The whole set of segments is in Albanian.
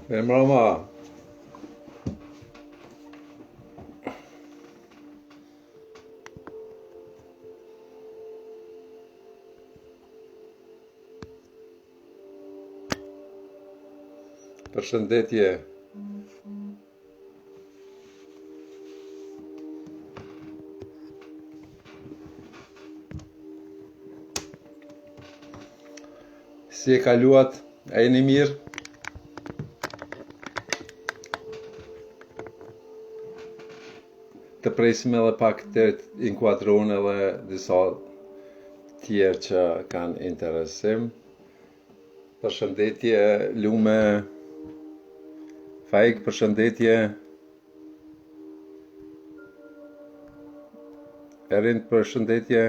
Mirëmbrëma. Përshëndetje. Si e kaluat? A jeni mirë? Të presim edhe pak të inkuadron edhe disa tjerë që kanë interesim. Përshëndetje Lume. Faik, përshëndetje. Erin, përshëndetje.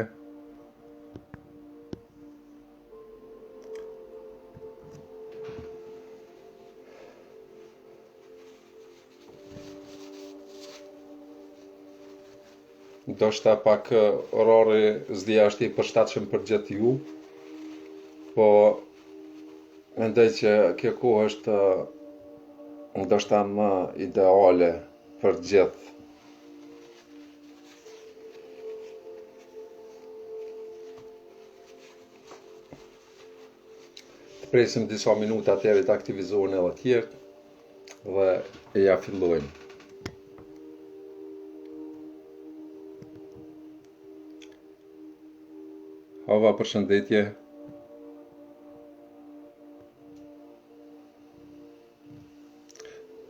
Do shta pak orari zdi është i përshtatshëm për gjithë ju, po mendoj që kjo kohë është ndoshta më ideale për gjithë. Të presim disa minuta deri të aktivizohen edhe tjerë dhe ja fillojmë. Hava, përshëndetje.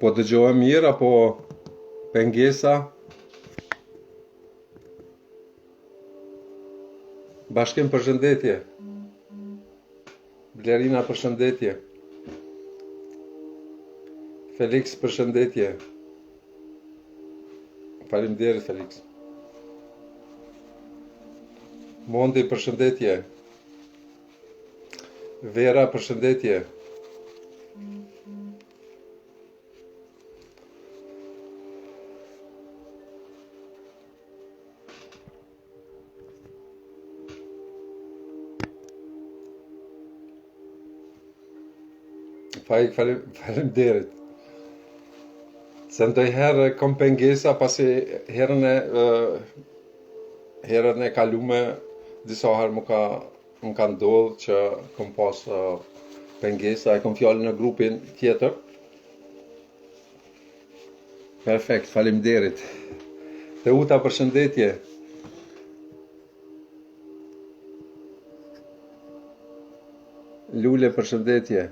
Po dëgjohem mirë apo pengesa? Bashkim, përshëndetje. Blerina, përshëndetje. Felix, përshëndetje. Faleminderit Felix. Mondi, përshëndetje. Vera, përshëndetje. Faik, faleminderit. Se ndojherë kom pengesa pasi herën e kalume disa herë më ka ndodhë që kom pas pengesa, e kom fjallë në grupin tjetër. Perfekt, faleminderit. Teuta, përshëndetje. Lule, përshëndetje.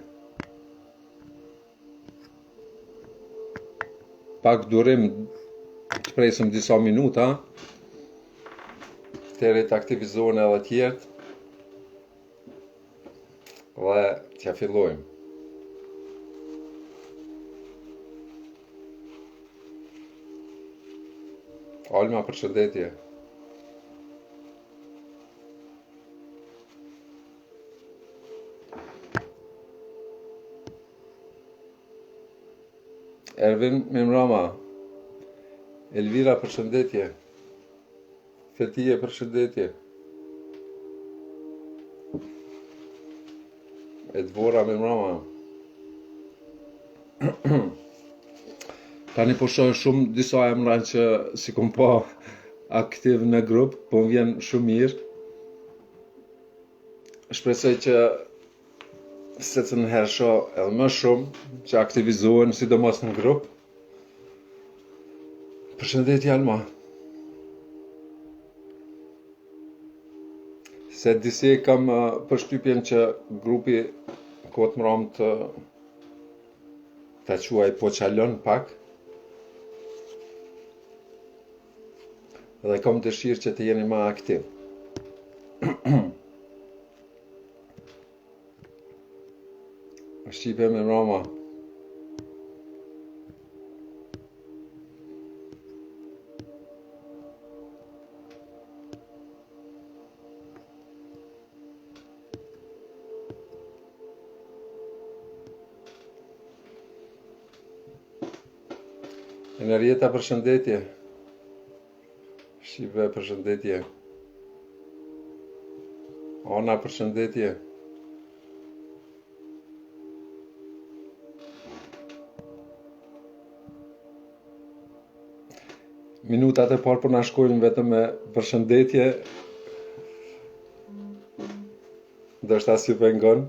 Pak durim, të presim disa minuta, deri të aktivizohen edhe tjertë, dhe t'ja fillojmë. Alma, përshëndetje. Ervin, mirëmbrëma. Elvira, përshëndetje. Fetije, përshëndetje. Edvora, mirëmbrëma. Tani po shoh shumë disa emra që si kom pa aktiv në grup, po më vjen shumë mirë. Shpresoj që secën herë shoh edhe më shumë që aktivizohen sidomos në grup. Përshëndetje Alma. Se disi kam përshtypjen që grupi kohët mram të quaj po qalon pak. Dhe kam dëshirë që të jeni më aktiv. Shqipe, mirëmbrëma. Enerieta, përshëndetje. Shqipe, përshëndetje. Ona, përshëndetje. minutat e parë po na shkojnë vetëm me përshëndetje. Ndoshta si pengon.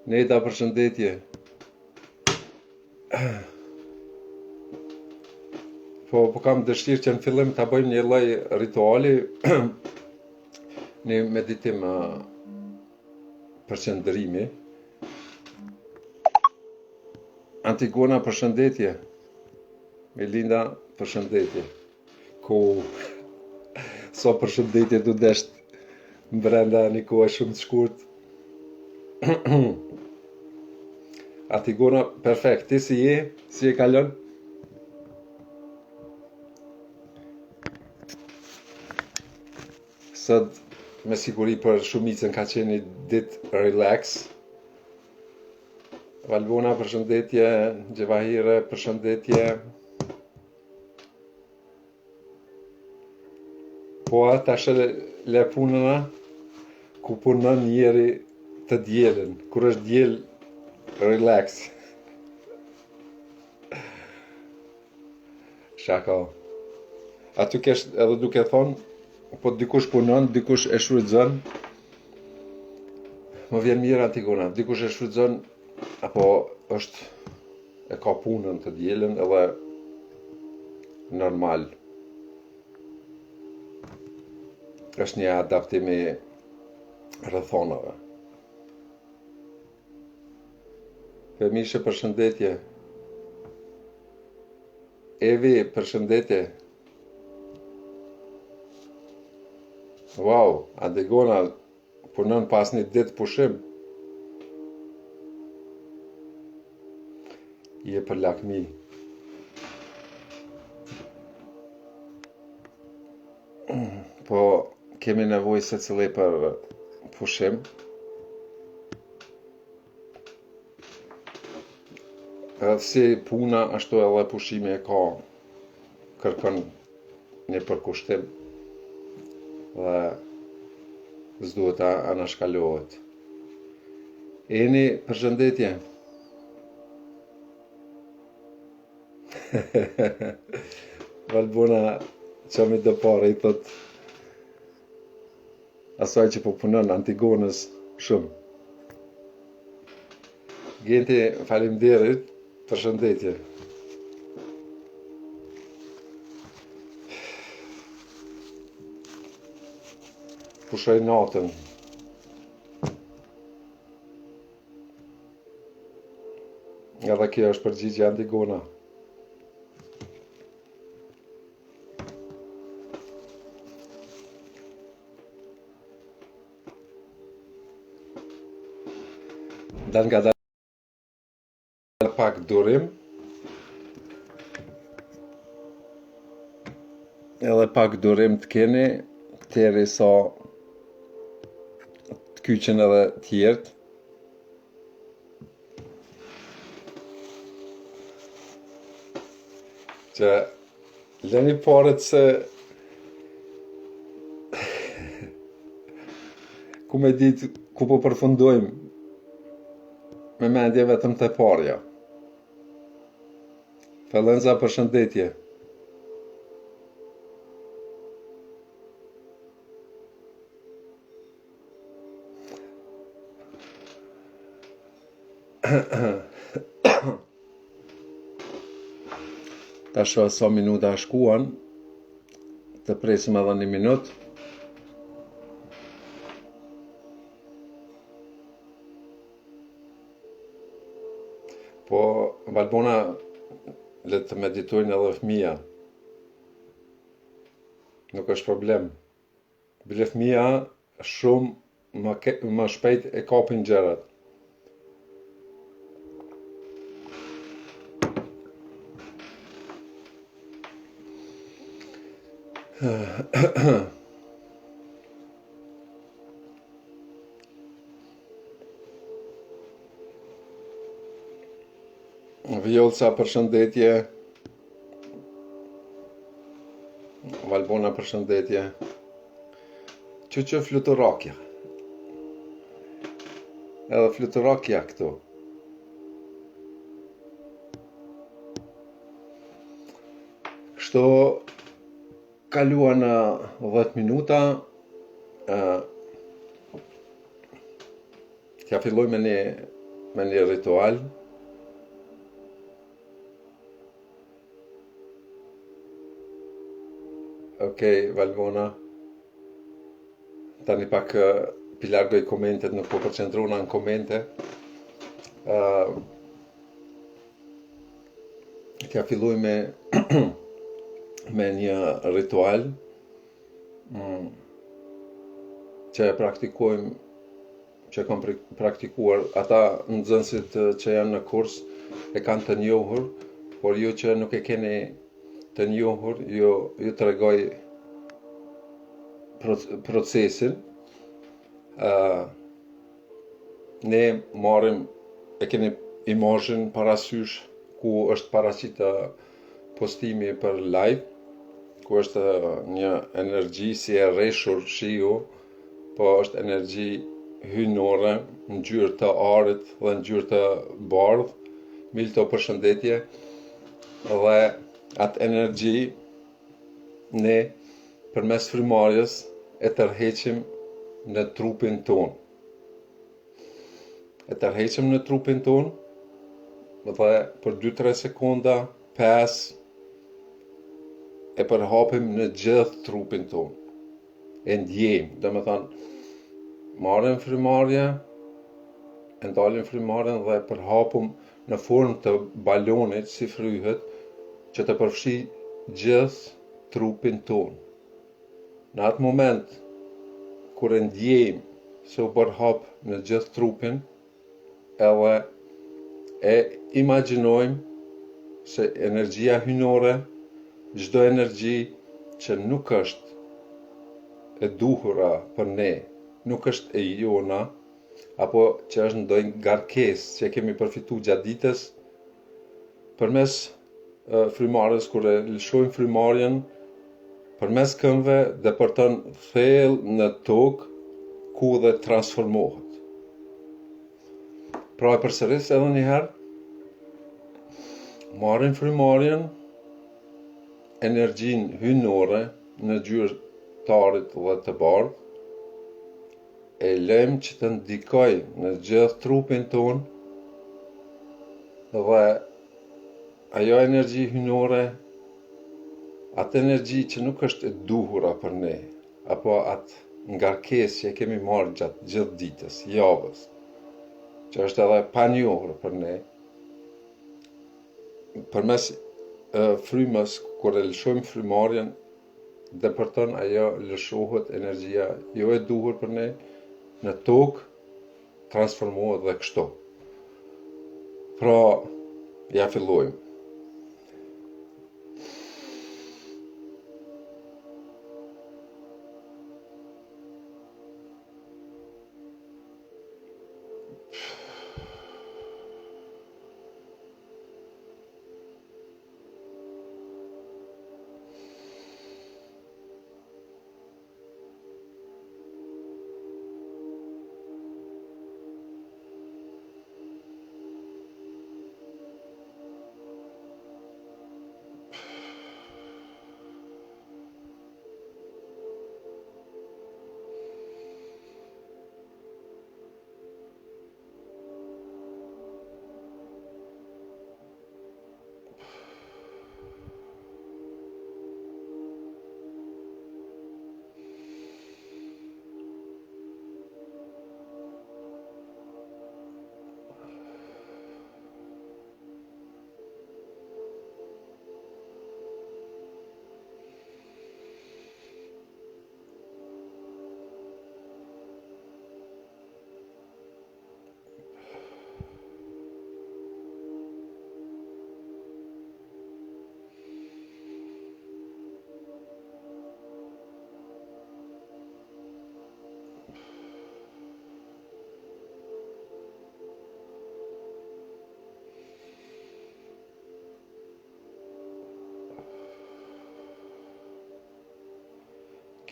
Neta, përshëndetje. Po kam dëshirë që në fillim ta bëjmë një lloj rituali, një meditim përqendrimi. Antigona, përshëndetje. Melinda, përshëndetje. Ku so përshëndetje du desht brenda një kohë shumë të shkurt. Antigona, perfekt. Ti si je? Si e kalon? Sot me siguri për shumicën ka qenë një ditë relax. Valbona, përshëndetje. Gjevahire, përshëndetje. Po tash le punëna ku punon njeri të dielën. Kur është diel, relax. Shaka. Aty kesh edhe duke thonë, po dikush punon, dikush e shfrytëzon. Më vjen mirë Antigona, dikush e shfrytëzon apo është e ka punën të dielën edhe normal. Është një adaptim i rrethonave. Femishe, përshëndetje. Evi, përshëndetje. Wow, Antigona punon pas një ditë pushim. Je për lakmi. Po kemi nevojë secili për pushim. Edhe si puna ashtu edhe pushimi e ka kërkon një përkushtim dhe s'duhet ta anashkalohet. Eni, përshëndetje. Valbona qëmi dë pare i thot asaj që po punon Antigonës shumë. Genti, faleminderit, përshëndetje. Pushoj natën. Edhe kjo është përgjigje Antigona. Dal nga dal pak durim. Edhe pak durim të keni, teri sa të kyqen edhe tjertë. Që leni paret se ku me ditë ku po përfundojmë me mendje vetëm të parja. Felenza, përshëndetje. Ta shoh sa minuta shkuan, të presim edhe një minutë. Po, Valbona, le të meditojnë edhe fëmija. Nuk është problem. Bile fëmija shumë më shpejt e kapin gjërat. Vjolca, përshëndetje. Valbona, përshëndetje. Që fluturakja. Edhe fluturakja këtu. Kështu kaluan 10 minuta, t'ja filloj me një ritual. Okej, Valvona, tani pak pi largoj komentet, nuk po përqendruna në komente. T'ja filloj me me një ritual që e praktikojmë, që kam praktikuar. Ata nxënësit që janë në kurs e kanë të njohur, por ju që nuk e keni të njohur, ju tregoj procesin. Ne marrim, e keni imazhin parasysh ku është paraqita postimi për live, ku është një energji si e rreshur shiu, po është energji hynore në ngjyrë të arit dhe në ngjyrë të bardhë. Milto, përshëndetje. Dhe atë energji ne përmes frymarrjes e tërheqim në trupin ton. E tërheqim në trupin ton dhe për 2-3 sekonda, 5, e përhapim në gjithë trupin ton. E ndjejmë, dhe me thanë, marrim frymarrje, e ndalim frymarrjen dhe e përhapum në formë të balonit si fryhet, që të përfshi gjithë trupin ton. Në atë moment, kur e ndjejmë se u përhap në gjithë trupin, edhe e imagjinojmë se energjia hynore, çdo energji që nuk është e duhura për ne, nuk është e jona, apo që është ndonjë ngarkesë që kemi përfituar gjatë ditës, përmes frymarrjes, kur e lëshojmë frymarrjen, përmes këmbëve depërton thellë në tokë, ku dhe transformohet. Pra e përsëris edhe një herë, marrim frymarrjen, energjinë hynore në ngjyrë të arit dhe të bardhë, e lejmë që të ndikoj në gjithë trupin ton, dhe ajo energji hynore, atë energji që nuk është e duhura për ne, apo atë ngarkesë që e kemi marrë gjatë gjithë ditës, javës, që është edhe pa njohur për ne, përmes frymës, kur e lëshojmë frymarrjen, depërton ajo, lëshohet energjia jo e duhur për ne në tokë, transformohet dhe kështu. Pra, ja fillojmë.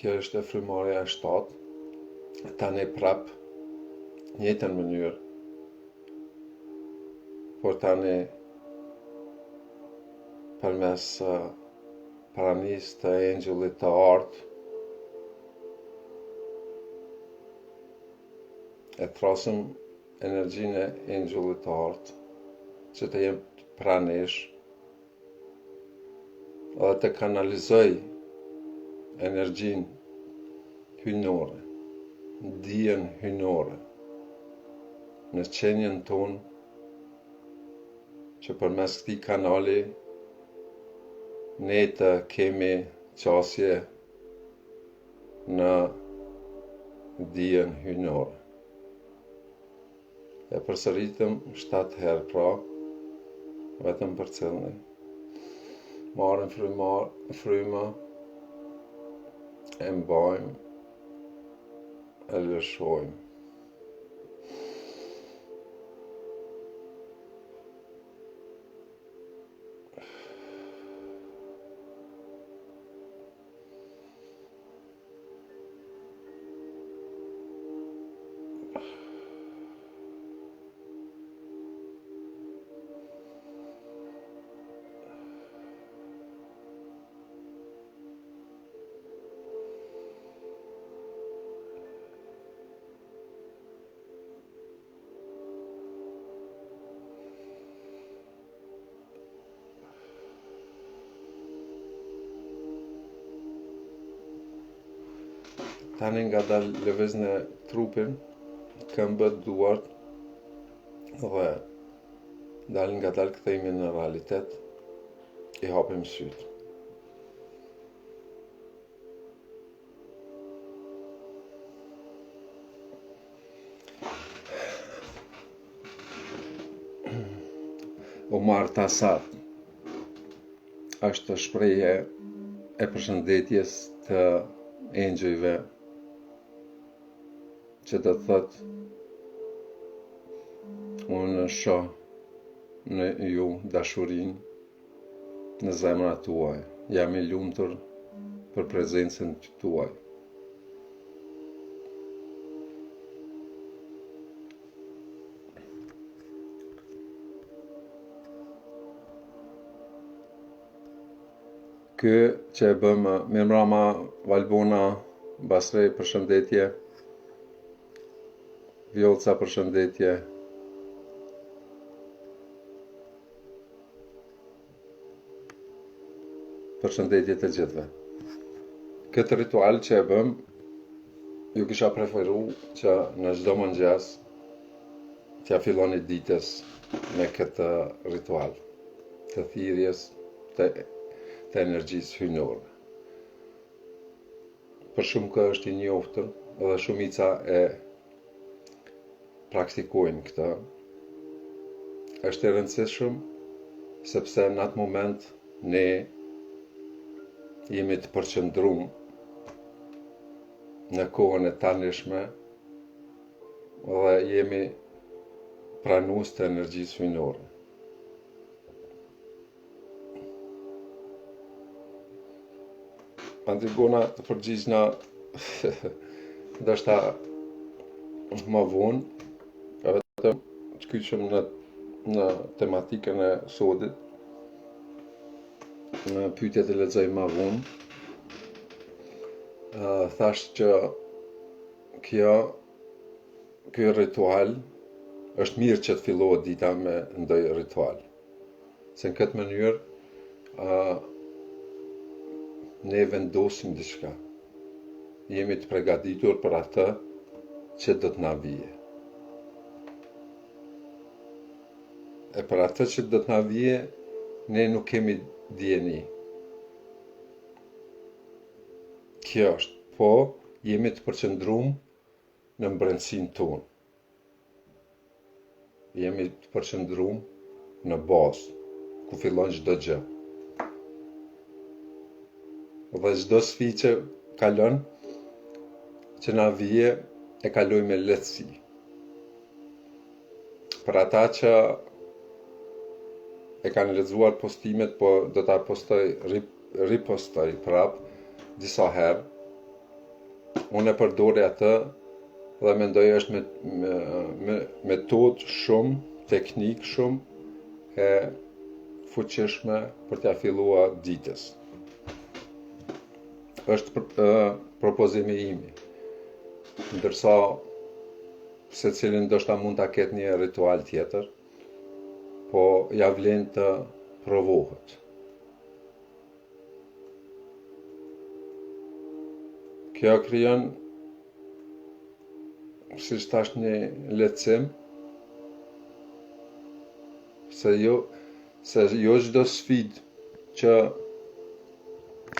Kjo është e frymarrja e 7. Tani prap njëjtën mënyrë, por tani përmes pranisë të engjullit të artë, e thrasëm energjinë e engjullit të artë, që të jem pranesh, dhe të kanalizoj energjinë hyjnore, dijen hyjnore, në qenjen tonë, që përmes këtij kanali ne të kemi qasje në dijen hyjnore. E përsëritëm 7 herë pra, vetëm për cëllin. Marrim fryma, e mbajmë, e lëshojmë. Tani nga dalë lëvizën e trupin, këmbët, duart, dhe dalë nga dalë kthehemi në realitet, i hapim sytë. Omar Tasat është shprehje e përshëndetjes të engjëjve, që do të thotë unë shoh në ju dashurinë në zemrat tuaj. Jam i lumtur për prezencën tuaj. Ky që e bëm Mirëmbrëma Valbona, Basrej përshëndetje, Vjollca përshëndetje, përshëndetje të gjithëve. Këtë ritual që e bëm, ju kisha preferu që në çdo mëngjes t'ja filloni ditës me këtë ritual të thirrjes të energjisë hyjnore. Për shumë kë është i njoftër dhe shumica e praktikojnë këtë. Është e rëndësishëm sepse në atë moment ne jemi të përqendruar në kohën e tanishme dhe jemi pranues të energjisë hyjnore. Antigona të përgjigjna ndoshta më vonë, vetëm të kyçem në tematikën e sodit, në pyetjet e lexoj më vonë. Thash që ky ritual është mirë që të fillohet dita me ndonjë ritual. Se në këtë mënyrë ne vendosim diçka. Jemi të përgatitur për atë që do të na vijë. E për atë që do të na vijë, ne nuk kemi dieni. Kjo është, po jemi të përqendruar në brendësinë tonë. Jemi të përqendruar në bazë, ku fillon çdo gjë. Dhe çdo sfidë që kalon, që na vije, e kaloj me lehtësi. Për ata që e kanë lexuar postimet, po do ta ripostoj prap disa herë. Unë e përdori atë dhe mendoj është me metodë shumë, teknikë shumë e fuqishme për t'ia filluar ditës. është propozimi imi. Ndërsa se cilin ndoshta mund ta ketë një ritual tjetër, po ja vlen të provohet. Kjo krijon, siç thash, një lehtësim, se jo çdo sfidë që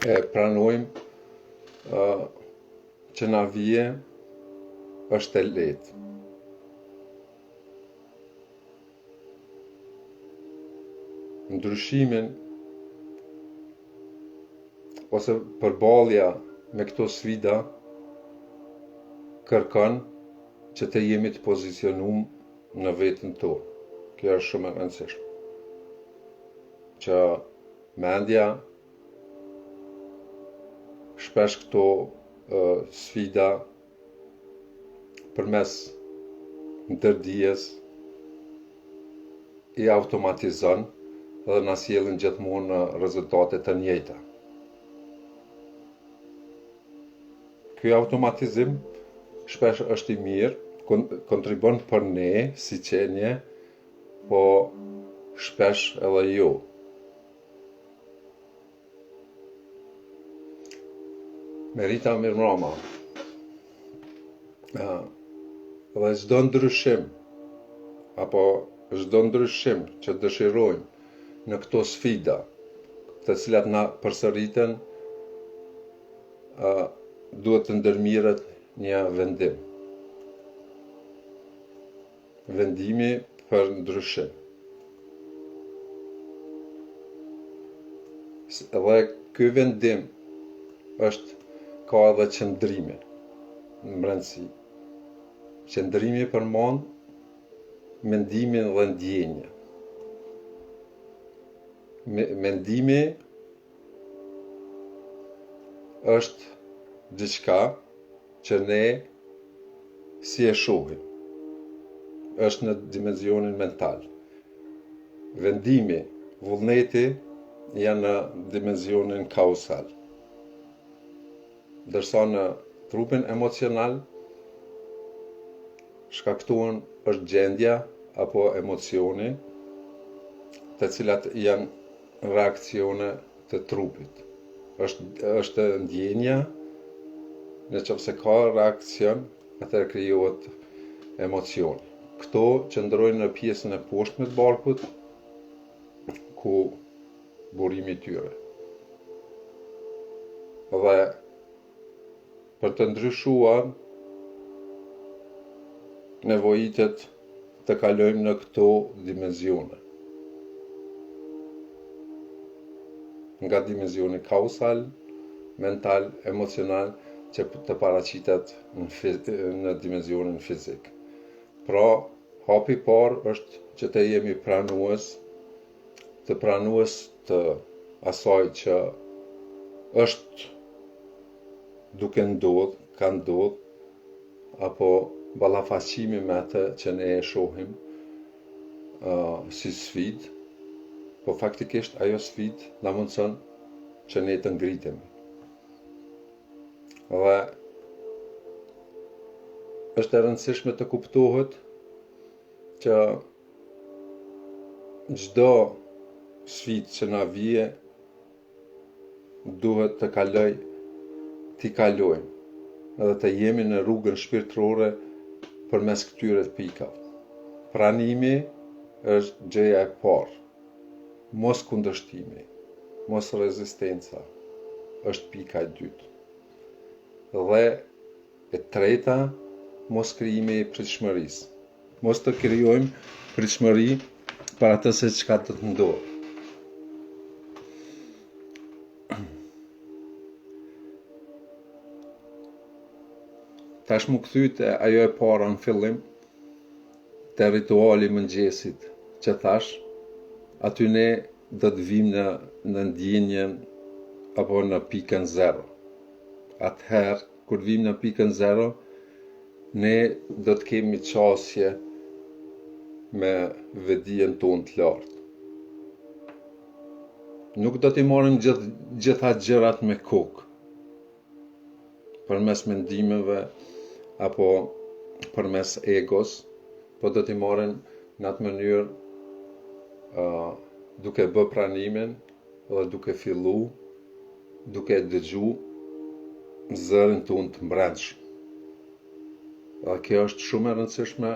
e pranojmë që na vije është e lehtë. Ndryshimin ose përballja me këto sfida kërkon që të jemi të pozicionuar në veten tonë. Kjo është shumë e rëndësishme. Që mendja shpesh këto sfida përmes ndërdijes i automatizon dhe na sjellin gjithmonë në rezultate të njëjta. Ky automatizim shpesh është i mirë, kontribon për ne si qenie, po shpesh edhe jo. Merita mirëmbrëma. Dhe çdo ndryshim apo çdo ndryshim që dëshirojmë në këto sfida, të cilat na përsëriten, duhet të ndërmirret një vendim. Vendimi për ndryshim. Dhe ky vendim ka edhe qëndrime në brendësi. Qëndrimi përmend mendimin dhe ndjenjën. Mendimi është diçka që ne si e shohim. Është në dimensionin mental. Vendimi, vullneti janë në dimensionin kausal. Ndërsa në trupin emocional shkaktuar është gjendja apo emocioni, të cilat janë reakcione të trupit. Është ndjenja, nëse ka reakcion, atëherë krijohet emocioni. Këto qëndrojnë në pjesën e poshtme të barkut, ku burimi i tyre. Dhe për të ndryshuar, nevojitet të kalojmë në këto dimensione. Nga dimensioni kausal, mental, emocional, që të paraqitet në dimensionin fizik. Pra, hapi i parë është që të jemi pranues të asaj që është duke ndodh, ka ndodh, apo ballafaqimi me atë që ne e shohim si sfidë, po faktikisht ajo sfidë na mundson që ne të ngritemi. Dhe është e rëndësishme të kuptohet që çdo sfidë që na vije duhet të kalojmë edhe të jemi në rrugën shpirtërore përmes këtyre pikave. Pranimi është gjëja e parë. Mos kundërshtimi, mos rezistenca është pika e dytë. Dhe e treta, mos krijimi i pritshmërisë. Mos të krijojmë pritshmëri për atë se çka do të ndodhë. Tash mu kthyt ajo e para në fillim, te rituali i mëngjesit që thash, aty ne do të vim në ndjenjen apo në pikën 0. Atëherë, kur vim në pikën 0, ne do të kemi qasje me vedijen tonë të lartë. Nuk do t'i marrim gjitha gjërat me kokë, përmes mendimeve apo përmes egos, po do t'i marrin në atë mënyrë duke bë pranimin dhe duke fillu, duke dëgju zërin tonë të mbrëmshëm. Dhe kjo është shumë e rëndësishme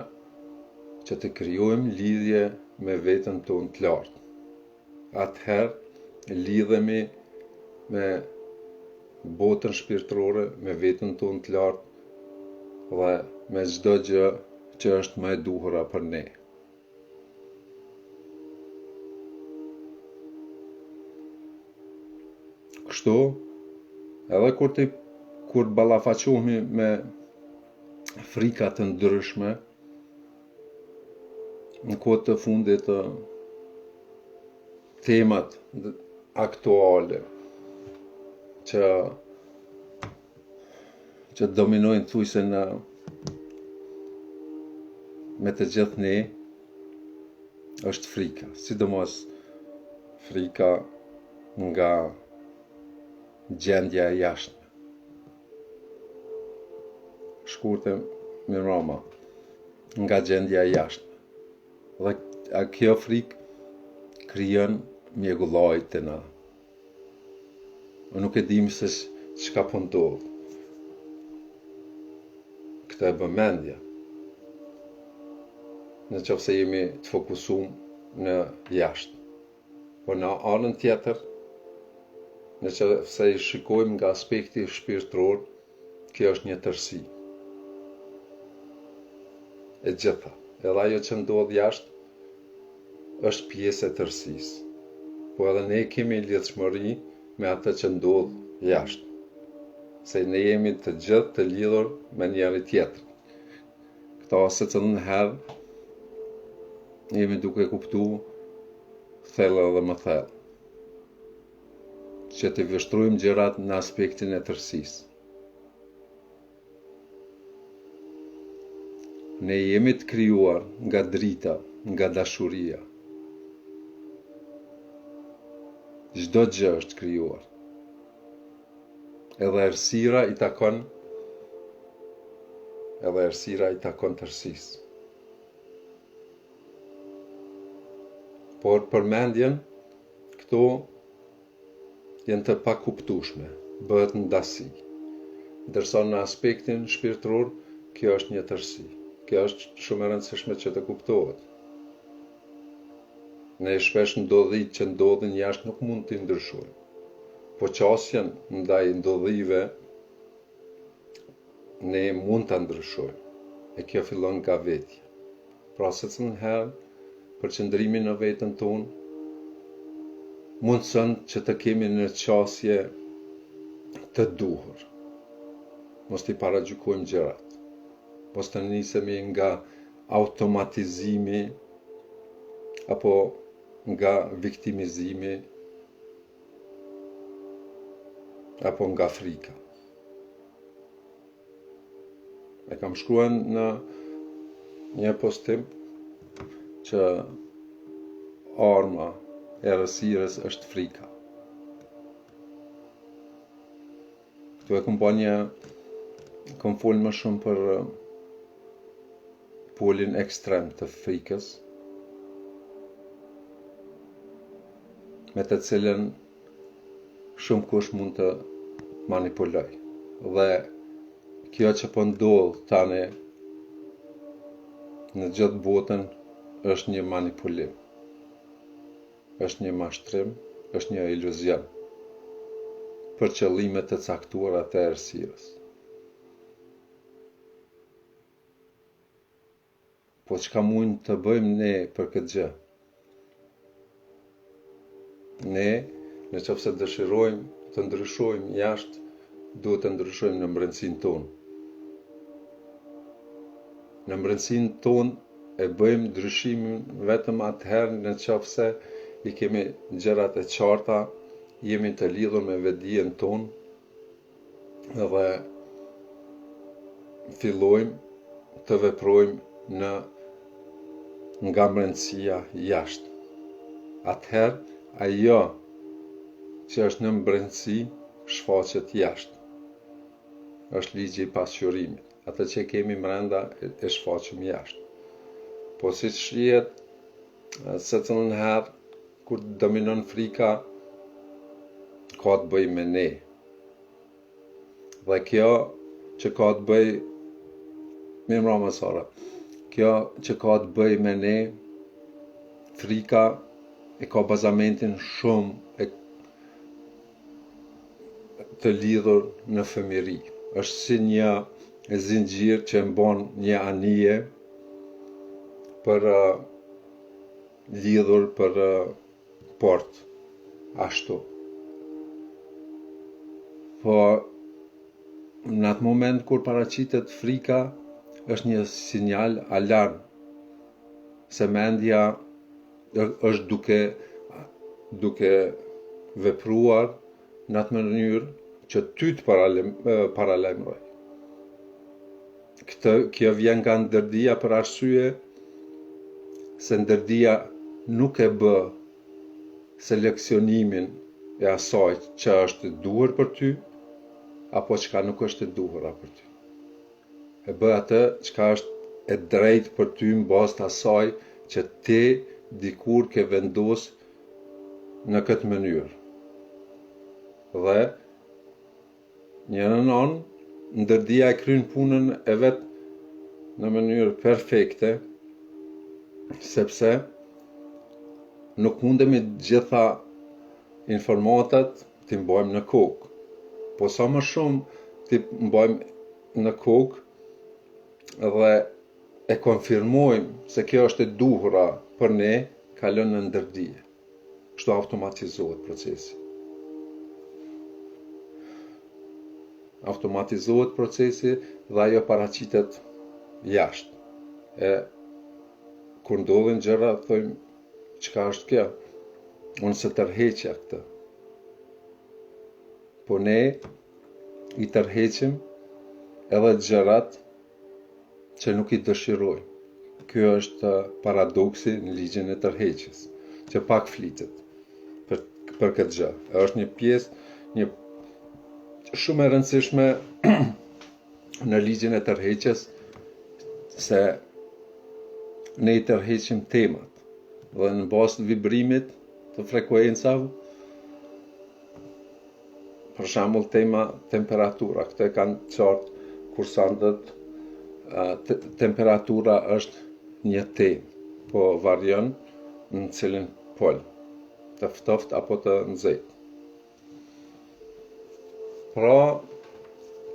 që të krijojmë lidhje me veten tonë të lartë. Atëherë lidhemi me botën shpirtërore, me veten tonë të lartë dhe me çdo gjë që është më e duhura për ne. Kështu, edhe kur ballafaqohemi me frika të ndryshme, në kohë të fundit temat aktuale që dominojnë thujse me të gjithë ne, është frika, sidomos frika nga gjendja e jashtme. Shkurte me Roma, nga gjendja e jashtme. Dhe kjo frikë krijon mjegullaj të na. Nuk e dim se çka po ndodh. Këtë e bën mendja. Në qoftë se jemi të fokusuar në jashtë. Po në anën tjetër, në qoftë se i shikojmë nga aspekti shpirtëror, kjo është një tërësi. E gjitha, edhe ajo që ndodh jashtë është pjesë e tërësisë. Po edhe ne kemi lidhshmëri me atë që ndodh jashtë. Se ne jemi të gjithë të lidhur me njëri tjetrin. Këta secilën herë jemi duke kuptu thellë dhe më thellë. Që të vështrojmë gjërat në aspektin e tërësisë. Ne jemi të krijuar nga drita, nga dashuria. Çdo gjë është krijuar. Edhe errësira i takon tërësisë. Por përmendjen këto janë të pakuptueshme, bëhet ndasi. Ndërsa në aspektin shpirtëror, kjo është një tërësi. Kjo është shumë e rëndësishme që të kuptohet. Ne shpesh ndodhit që ndodhin jashtë nuk mund t'i ndryshojmë. Po qasjen ndaj ndodhive, ne mund t'a ndryshojmë. E kjo fillon nga vetja. Pra secilën herë, përqendrimin në veten tonë, mundson që të kemi në qasje të duhur. Mos t'i paragjykojmë gjërat. Mos të nisemi nga automatizimi apo nga viktimizimi apo nga frika. E kam shkruar në një postim që arma e errësirës është frika. Këtu e kam folë më shumë për polin ekstrem të frikës, me të cilën shumë kush mund të manipuloj. Dhe kjo që po ndodh tani në gjithë botën është një manipulim. Është një mashtrim, është një iluzion për qëllime të caktuara të errësirës. Po çka mund të bëjmë ne për këtë gjë? Ne, në qoftë se dëshirojmë të ndryshojmë jashtë, duhet të ndryshojmë në brendësinë tonë. Në brendësinë tonë e bëjmë ndryshimin vetëm atëherë në qoftë se i kemi gjërat e qarta, jemi të lidhur me vetdijen tonë dhe fillojmë të veprojmë nga brendësia jashtë. Atëherë, ajo që është në brendësi shfaqet jashtë. është ligji i pasqyrimit. Atë që kemi brenda e shfaqim jashtë. Po si shihet se të herë kur dominon frika, ka të bëj me ne. Dhe kjo që ka të bëj, mirë mbrëma Sara, kjo që ka të bëj me ne, frika e ka bazamentin shumë të lidhur në fëmijëri. Është si një zinxhir që mbon një anije për lidhur për port, ashtu. Po në atë moment kur paraqitet frika, është një sinjal alarm se mendja është duke vepruar në atë mënyrë që ty të paralajmëroj. Kjo vjen nga ndërdia për arsye se ndërdia nuk e bë seleksionimin e asaj që është e duhur për ty, apo çka nuk është e duhura për ty. E bë atë çka është e drejtë për ty në bazë të asaj që ti dikur ke vendos në këtë mënyrë. Dhe njërën anë, ndërdia e kryen punën e vet në mënyrë perfekte, sepse nuk mundemi gjitha informatat t'i mbajmë në kokë. Po sa më shumë t'i mbajmë në kokë dhe e konfirmojmë se kjo është e duhura për ne, kalon në ndërdije. Kështu automatizohet procesi. Automatizohet procesi dhe ajo paraqitet jashtë. E kur ndodhin gjëra, thojmë, çka është kjo? Unë se tërheqja këtë. Po ne i tërheqim edhe gjërat që nuk i dëshirojmë. Ky është paradoksi në ligjin e tërheqjes, që pak flitet për këtë gjë. Është një pjesë, një shumë e rëndësishme në ligjin e tërheqjes, se ne i tërheqim temat dhe në bazë të vibrimit të frekuencave. Për shembull tema temperatura, këtë e kanë qartë kursantët, temperatura është një temë, po varion në cilin pol, të ftoftë apo të nxehtë. Pra,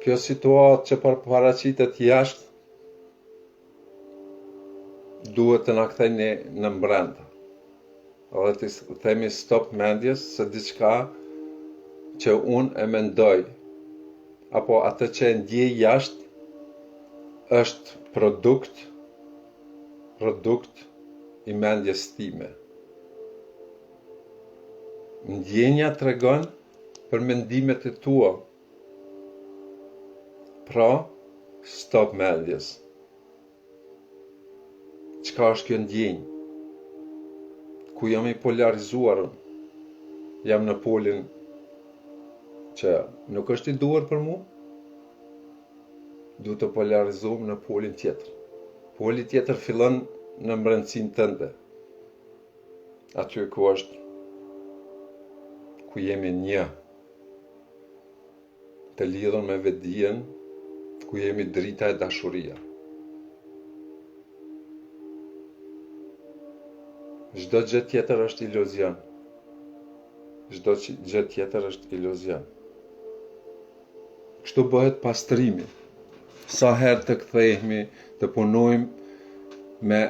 kjo situatë që paraqitet jashtë duhet të na kthejë ne në brenda. Edhe të themi stop mendjes se diçka që unë e mendoj, apo atë që e ndjej jashtë, është produkt i mendjes time. Ndjenja tregon për mendimet e tua. Pra, stop mendjes. Çka është kjo ndjenjë? Ku jam i polarizuar? Jam në polin që nuk është i duhur për mua? Du të polarizohem në polin tjetër. Poli tjetër fillon në brendësinë tënde. Aty ku është, ku jemi një, të lidhur me vetdijen, ku jemi drita e dashuria. Çdo gjë tjetër është iluzion. Çdo gjë tjetër është iluzion. Kështu bëhet pastrimi. Sa herë të kthehemi, të punojmë me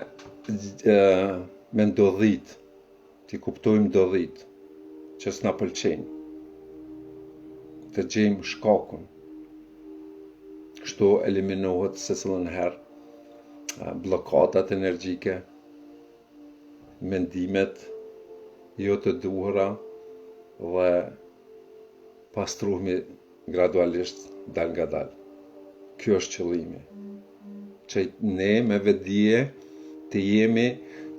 ndodhit, të kuptojmë ndodhit, që s'na pëlqejnë, të gjejmë shkakun. Kështu eliminohet sesillën herë bllokadat energjike, mendimet jo të duhura dhe pastruhemi gradualisht dal nga dal. Kjo është qëllimi. Që ne me vetdije të jemi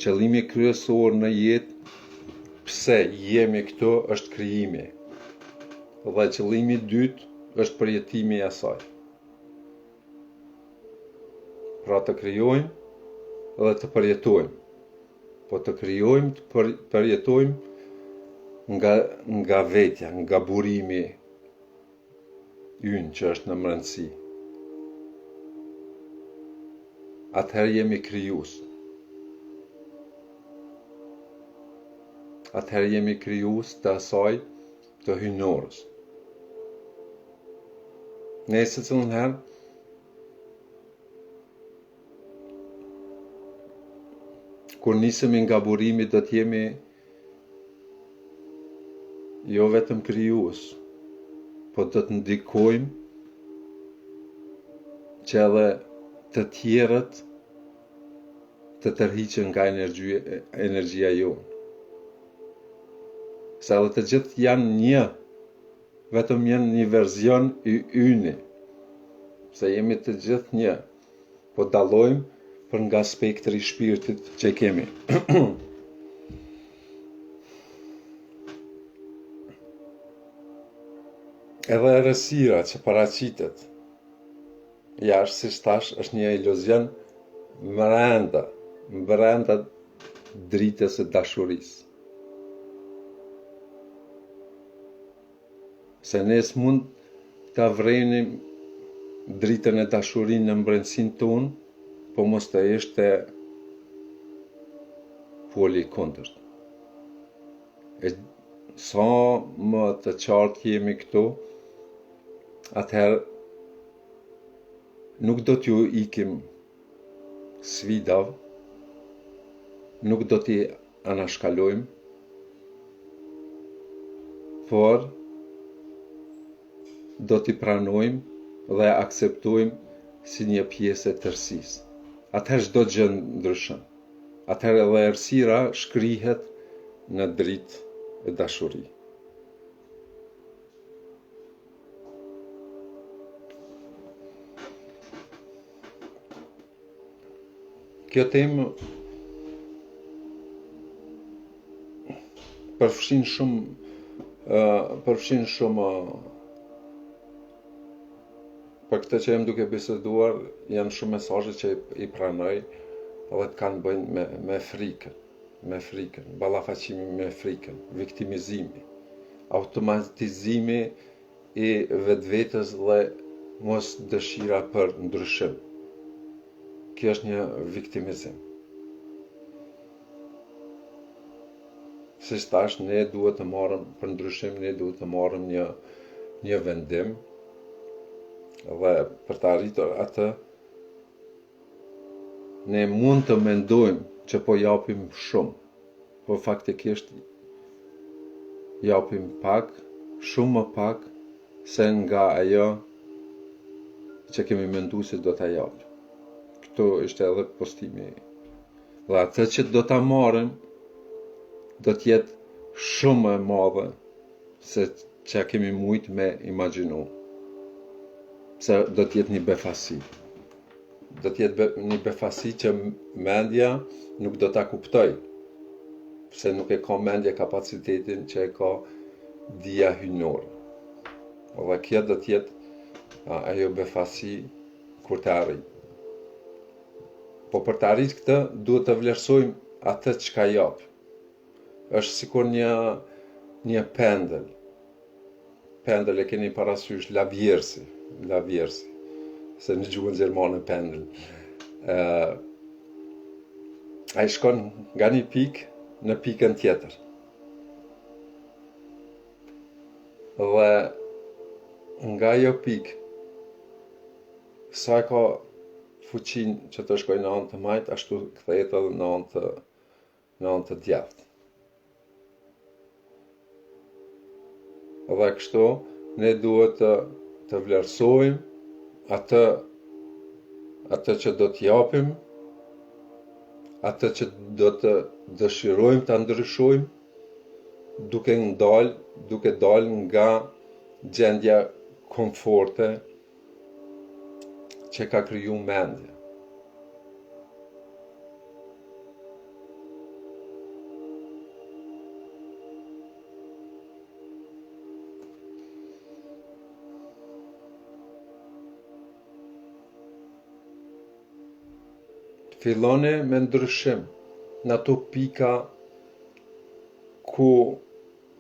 qëllimi kryesor në jetë, pse jemi këtu është krijimi. Dhe qëllimi i dytë është përjetimi i asaj. Pra të krijojmë dhe të përjetojmë. Po të krijojmë, të përjetojmë nga vetja, nga burimi ynë që është në mbrëmsi. Atëherë jemi krijues. Atëherë jemi krijues të asaj të hyjnorës. Ne secilën herë kur nisemi nga burimi do të jemi jo vetëm krijues, po do të ndikojmë që edhe të tjerët të tërhiqen nga energjia jonë. Se edhe të gjithë janë një, vetëm janë një verzion i yni, se jemi të gjithë një, po dallojmë për nga spektri i shpirtit që kemi. Edhe errësira që paraqitet jashtë, si thash, është një iluzion brenda dritës së dashurisë. Se ne s'mund ta vrenim dritën e dashurinë në mbrëmsinë tonë, po mos të ishte poli kundërt. E sa më të qartë jemi këtu, atëherë nuk do t'ju ikim sfidave, nuk do t'i anashkalojmë, por do t'i pranojmë dhe akseptojmë si një pjesë e tërësisë. Atëherë çdo gjë ndryshon. Atëherë edhe errësira shkrihet në dritë e dashuri. Kjo temë përfshin shumë për këtë që jem duke biseduar, janë shumë mesazhe që i pranoj dhe të kanë bëjnë me frikën, ballafaqimi me frikën, viktimizimi, automatizimi i vetvetes dhe mos dëshira për ndryshim. Kjo është një viktimizim. Si thash, ne duhet të marrim për ndryshim, ne duhet të marrim një vendim, dhe për të arritur atë, ne mund të mendojmë që po japim shumë, po faktikisht japim pak, shumë më pak, se nga ajo që kemi menduar se do ta japim. Këto është edhe postimi. Dhe atë që do ta marrim, do t'jetë shumë e madhe se që kemi mujt me imagjinu. Se do t'jetë një befasi. Do t'jetë një befasi që mendja nuk do t'a kuptoj. Se nuk e ka mendja kapacitetin që e ka dija hyjnore. Dhe kjo do t'jetë ajo befasi kur të arrijë. Po për të arritë këtë, duhet të vlerësojmë atë çka jap. Është sikur një pendël. Pendël e keni parasysh lavjersi, se në gjuhën gjermane pendël. Ai shkon nga një pikë në pikën tjetër. Dhe nga ajo pikë, sa ka fuqinë që të shkojë në anë të majtë, ashtu kthehet edhe në anë të djathtë. Dhe kështu, ne duhet të vlerësojmë atë që do t'japim, atë që do të dëshirojmë të ndryshojmë, duke dalë nga gjendja komforte që ka kriju mendja. Filloni me ndryshim në ato pika ku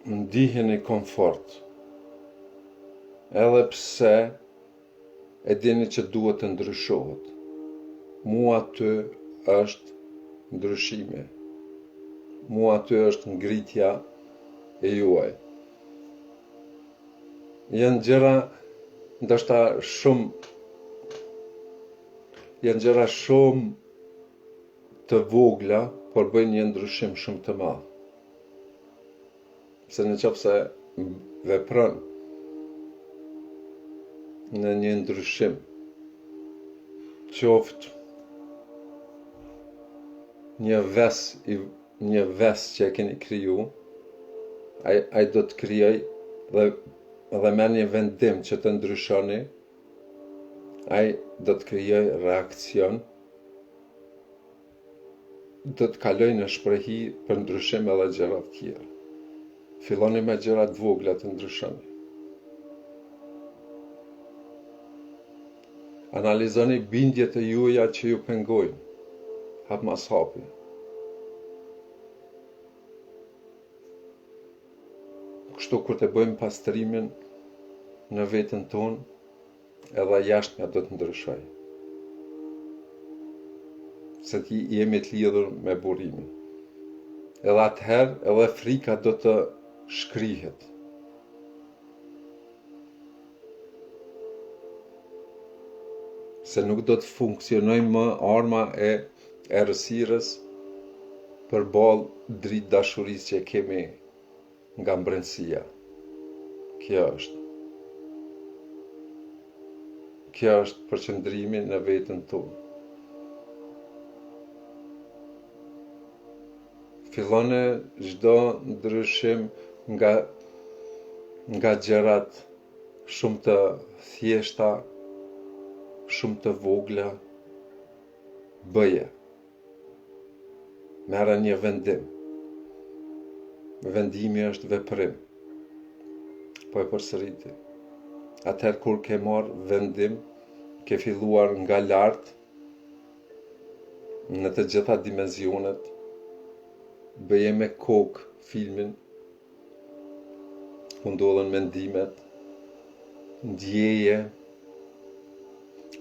ndiheni komfort. Edhe pse e dini që duhet të ndryshohet. Mua aty është ndryshimi. Mua aty është ngritja e juaj. Janë gjëra ndoshta shumë të vogla, por bëjnë një ndryshim shumë të madh. Se në qoftë se vepron në një ndryshim, qoftë një ves që e keni kriju, ai do të krijoj dhe me një vendim që të ndryshoni, ai do të krijoj reakcion, do të kaloj në shprehi për ndryshim edhe gjëra të tjera. Filloni me gjëra të vogla të ndryshoni. Analizoni bindjet e juaja që ju pengojnë, hap mas hapi. Kështu kur të bëjmë pastrimin në vetën tonë, edhe jashtëmja do të ndryshoj. Se ti jemi të lidhur me burimin. Edhe atëherë, edhe frika do të shkrihet. Se nuk do të funksionoj më arma e errësirës përballë dritë dashurisë që kemi nga mbrenësia. Kjo është përqendrimi në vetën tonë. Filloni çdo ndryshim nga gjërat shumë të thjeshta, shumë të vogla, bëje. Merre një vendim. Vendimi është veprim. Po e përsëriti. Atëherë kur ke marrë vendim, ke filluar nga lart, në të gjitha dimensionet, bëje me kokë filmin, ku ndodhen mendimet, ndjeje,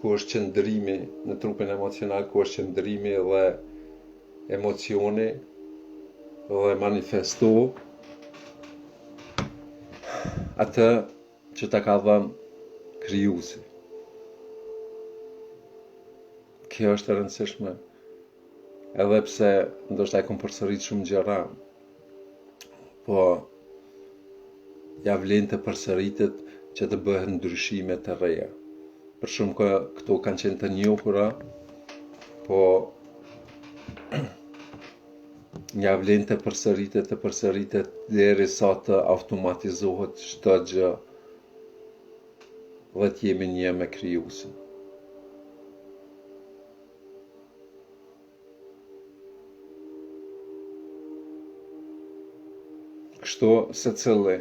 ku është qëndrimi në trupin emocional, ku është qëndrimi dhe emocioni dhe manifesto atë që ta ka dhënë krijuesi. Kjo është e rëndësishme, edhe pse ndoshta e kom përsërit shumë gjëra, po ja vlen të përsëritet që të bëhen ndryshime të reja. Për shumë këto kanë qenë të njohura, po ja vlen të përsëritet derisa të automatizohet çdo gjë dhe të jemi një me krijuesin. Kështu secili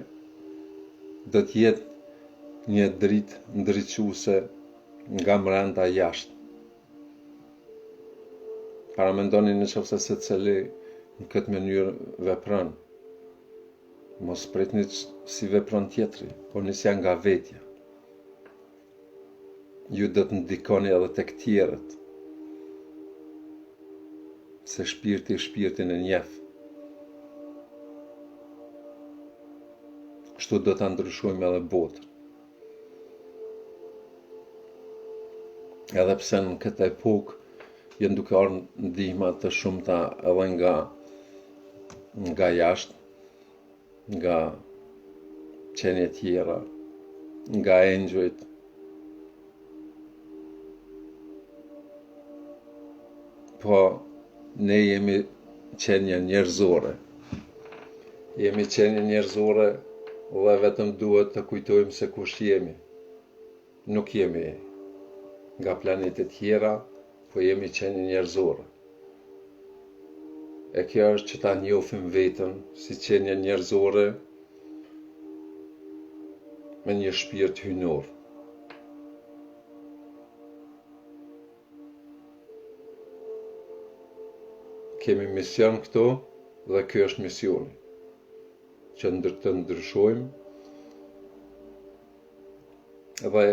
do të jetë një dritë ndriçuese nga brenda jashtë. Paramendoni nëse secili në këtë mënyrë vepron. Mos pritni si vepron tjetri, por nisja nga vetja. Ju do të ndikoni edhe tek tjerët. Se shpirtin e njeh. Kështu do ta ndryshojmë edhe botën. Edhe pse në këtë epokë janë duke ardhur ndihma të shumta edhe nga jashtë, nga qenie tjera, nga engjëjt. Po ne jemi qenie njerëzore. Jemi qenie njerëzore dhe vetëm duhet të kujtojmë se kush jemi. Nuk jemi nga planetet tjera, po jemi qenie njerëzore. E kjo është që ta njohim veten si qenie njerëzore me një shpirt hynor. kemi mision këtu dhe ky është misioni. Që të ndryshojmë dhe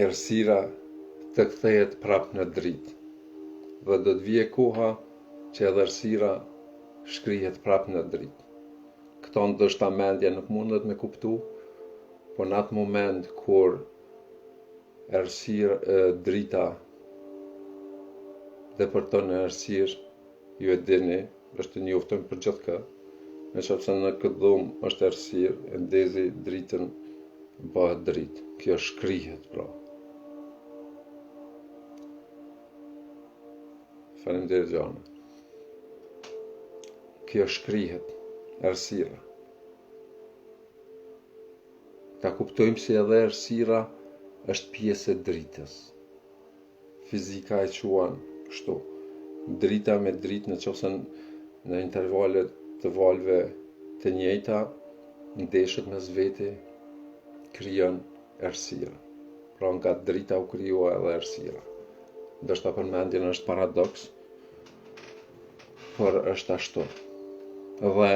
errësira të kthehet prapë në dritë. Dhe do të vijë koha që edhe errësira shkrihet prapë në dritë. Këto ndoshta mendja nuk mundet me kuptu, po në atë moment kur drita dhe për tonë errësirë, ju e dini, është të njoftën për gjithë kë, në qoftë se në këtë dhumë është errësirë, e ndezi dritën bëhet dritë. Kjo shkrihet pra. Faleminderit Gjana. Kjo shkrihet, errësira. Ta kuptojmë se edhe errësira është pjesë e dritës. Fizika e quan kështu. Drita me dritë në qoftë se në intervalet të valve të njëjta ndeshet mes veti krijon errësira. Pra nga drita u krijua edhe errësira. Ndoshta për mendjen është paradoks, por është ashtu. Dhe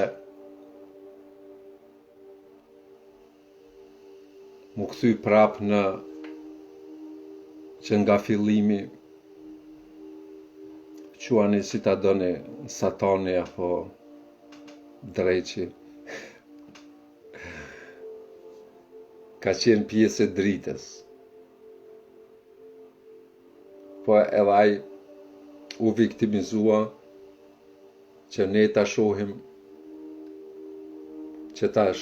mu kthy prap në që nga fillimi quani si ta doni Satani apo dreqi ka qenë pjesë e dritës, po edhe ai u viktimizua që ne ta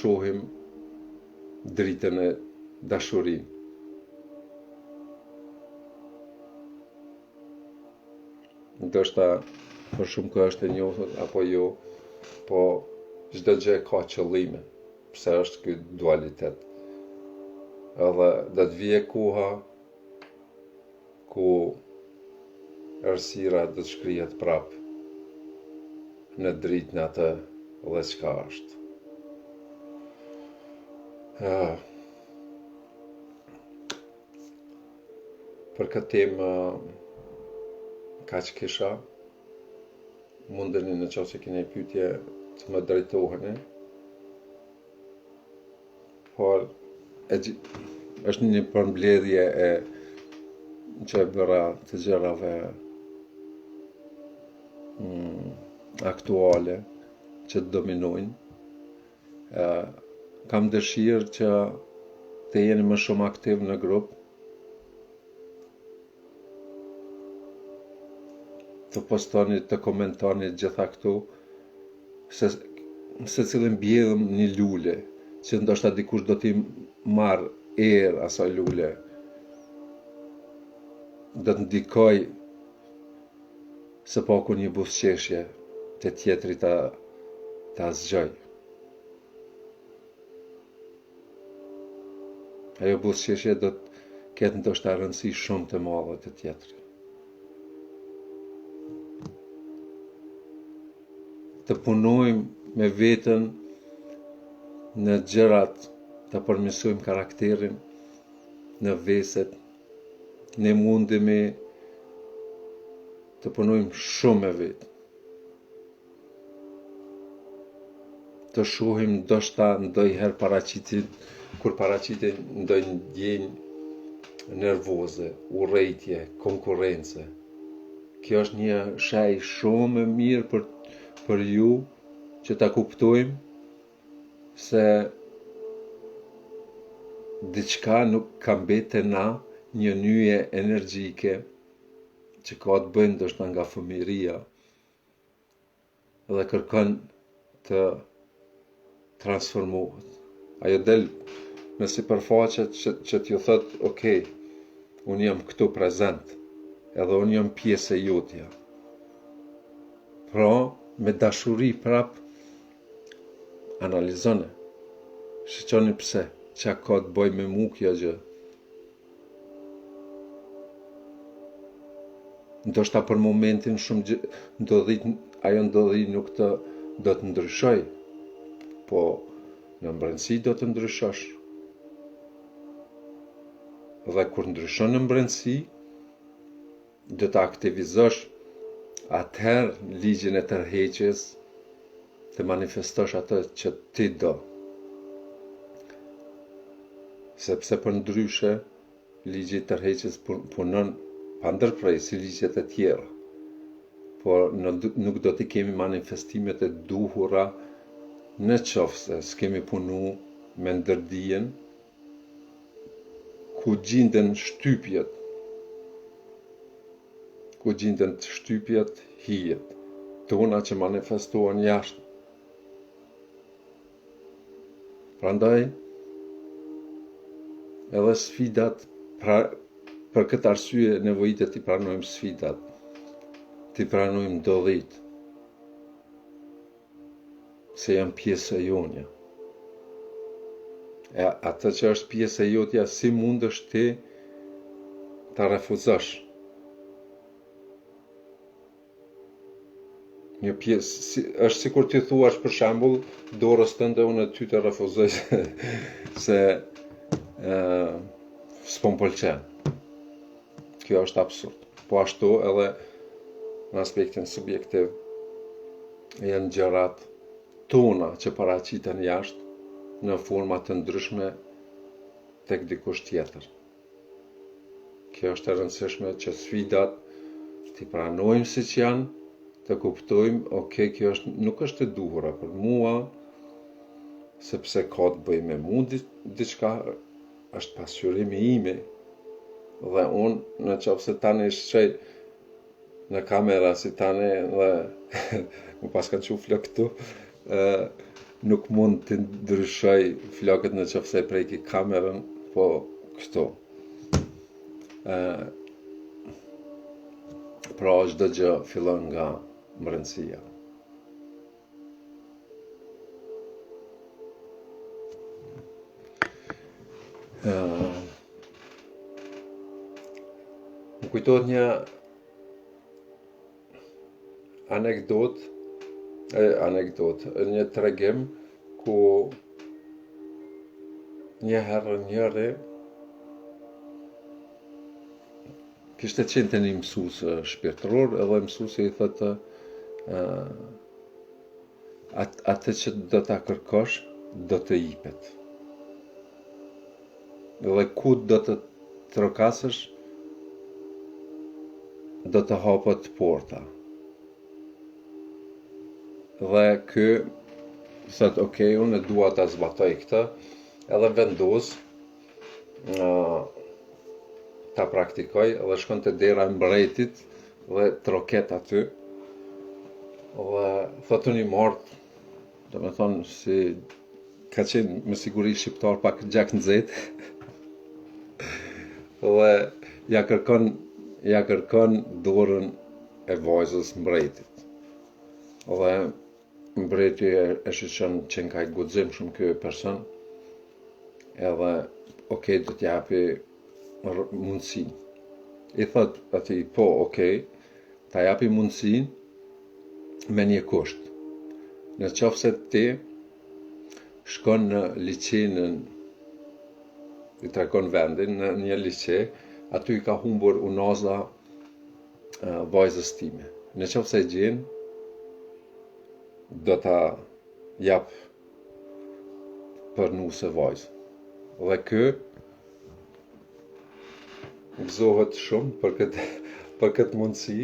shohim dritën e dashurisë. Ndoshta për shumë kohë është e njohur apo jo, po çdo gjë ka qëllime. Pse është ky dualitet? Edhe do të vijë koha ku errësira do të shkrihet prap në dritë në atë dhe çka është. Për këtë temë kaq kisha, mundeni në qoftë se keni pyetje të më drejtoheni, por është një përmbledhje e që bëra të gjërave aktuale që të dominojnë. Kam dëshirë që të jeni më shumë aktiv në grup, të postoni, të komentoni gjitha këtu, se cilën bjedhëm një lule, që ndoshta dikush do t'i marrë erë asaj lule, do të ndikoj se paku një buzëqeshje të tjetri ta zgjoj. Ajo buzëqeshje do të ketë ndoshta rëndësi shumë të madhe të tjetri. Të punojmë me veten në gjërat, të përmirësojmë karakterin në veset, ne mundemi të punojmë shumë me vetë. Të shohim ndoshta ndonjëherë kur paraqitet ndonjë ndjenjë nervoze, urrejtje, konkurrence. Kjo është një shaj shumë e mirë për ju që ta kuptojmë se diçka nuk ka mbetë na, një nyje energjike që ka të bëjë ndoshta nga fëmijëria dhe kërkon të transformohet. Ajo del në sipërfaqe që t'ju thot, ok, unë jam këtu prezent, edhe unë jam pjesë e jotja. Pra, me dashuri prap, analizone, shiqoni pse, çka ka të bëjë me mu kjo gjë. Ndoshta për momentin shumë ajo ndodhi nuk do të ndryshoj, po në mbrëmsi do të ndryshosh. Dhe kur ndryshon në mbrëmsi, do të aktivizosh atëherë ligjin e tërheqjes, të manifestosh atë që ti do. Sepse për ndryshe, ligji i tërheqjes punon pa ndërprej si ligjet e tjera. Por nuk do t'i kemi manifestimet e duhura në qoftë se s'kemi punu me ndërdijen, ku gjenden shtypjet, hijet, tona që manifestohen jashtë. Prandaj, edhe sfidat, për këtë arsye nevojitet t'i pranojmë sfidat, t'i pranojmë ndodhit, se janë pjesë e jonja. E atë që është pjesë e jotja, si mund është ti ta refuzosh? Një pjesë, është sikur ti thuash për shembull dorës tënde unë ty të refuzoj se s'po m'pëlqen. Kjo është absurd. Po ashtu edhe në aspektin subjektiv janë gjërat tona që paraqiten jashtë në forma të ndryshme tek dikush tjetër. Kjo është e rëndësishme që sfidat t'i pranojmë siç janë, të kuptojmë, kjo nuk është e duhura për mua, sepse ka të bëjë me mua diçka, është pasqyrimi imi, dhe unë në qoftë se tani shqej në kamera si tani dhe më pas kanë qu flok këtu, nuk mund të ndryshoj flokët në qoftë se preki kamerën, po këtu. Pra çdo gjë fillon nga mbrëmësia. Më kujtohet një një tregim ku një herë njëri kishte qenë të një mësues shpirtëror, edhe mësuesi i thotë atë që do ta kërkosh, do të jipet. Dhe ku do të trokasësh, do të hapet porta. Dhe ky thot, unë dua ta zbatoj këtë, edhe vendos ta praktikoj, edhe shkon te dera e mbretit dhe troket aty. Dhe thot unë i mort, do me thonë si ka qenë me siguri shqiptar pak gjak nxehtë. Dhe ja kërkon dorën e vajzës mbretit. Dhe mbreti e shiqon që ka i guxim shumë ky person, edhe do t'japi mundësin. I thot ati, po, ta japi mundësin me një kusht. Në qoftë se ti shkon në liçenën, i tregon vendin në një liçe, aty i ka humbur unaza vajzës time. Në qoftë se gjen, do ta jap për nuse vajzë. Dhe ky gëzohet shumë për këtë mundësi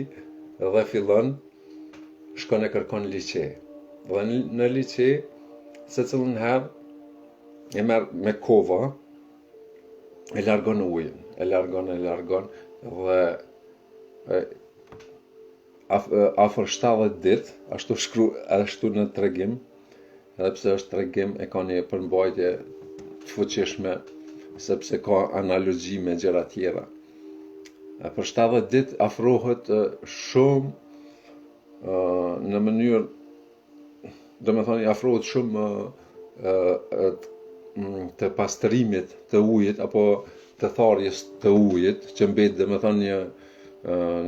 dhe fillon shkon e kërkon liçe. Dhe në liçe, secilën herë e merr me kova, e largon ujin, e largon, dhe afër 70 ditë, ashtu në tregim, edhe pse është tregim, e ka një përmbajtje të fuqishme, sepse ka analogji me gjëra tjera. Për 70 ditë afrohet shumë në mënyrë, do me thoni, afrohet shumë të pastrimit të ujit, apo të tharjes të ujit, që mbet dhe me thonë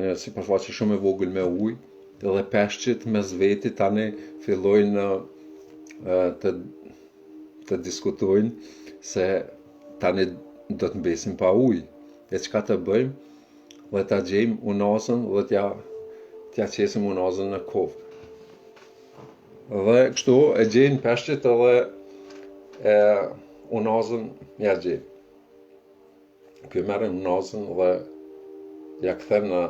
një sipërfaqe shumë e vogël me ujë, dhe peshqit mes veti tani fillojnë të diskutojnë se tani do të mbesim pa ujë. E çka të bëjmë? dhe ta gjejmë unazën dhe t'ja qesim unazën në kovë. Dhe kështu e gjejnë peshqit edhe unazën ja gjejnë. Kjo merren unazën dhe ja kthen në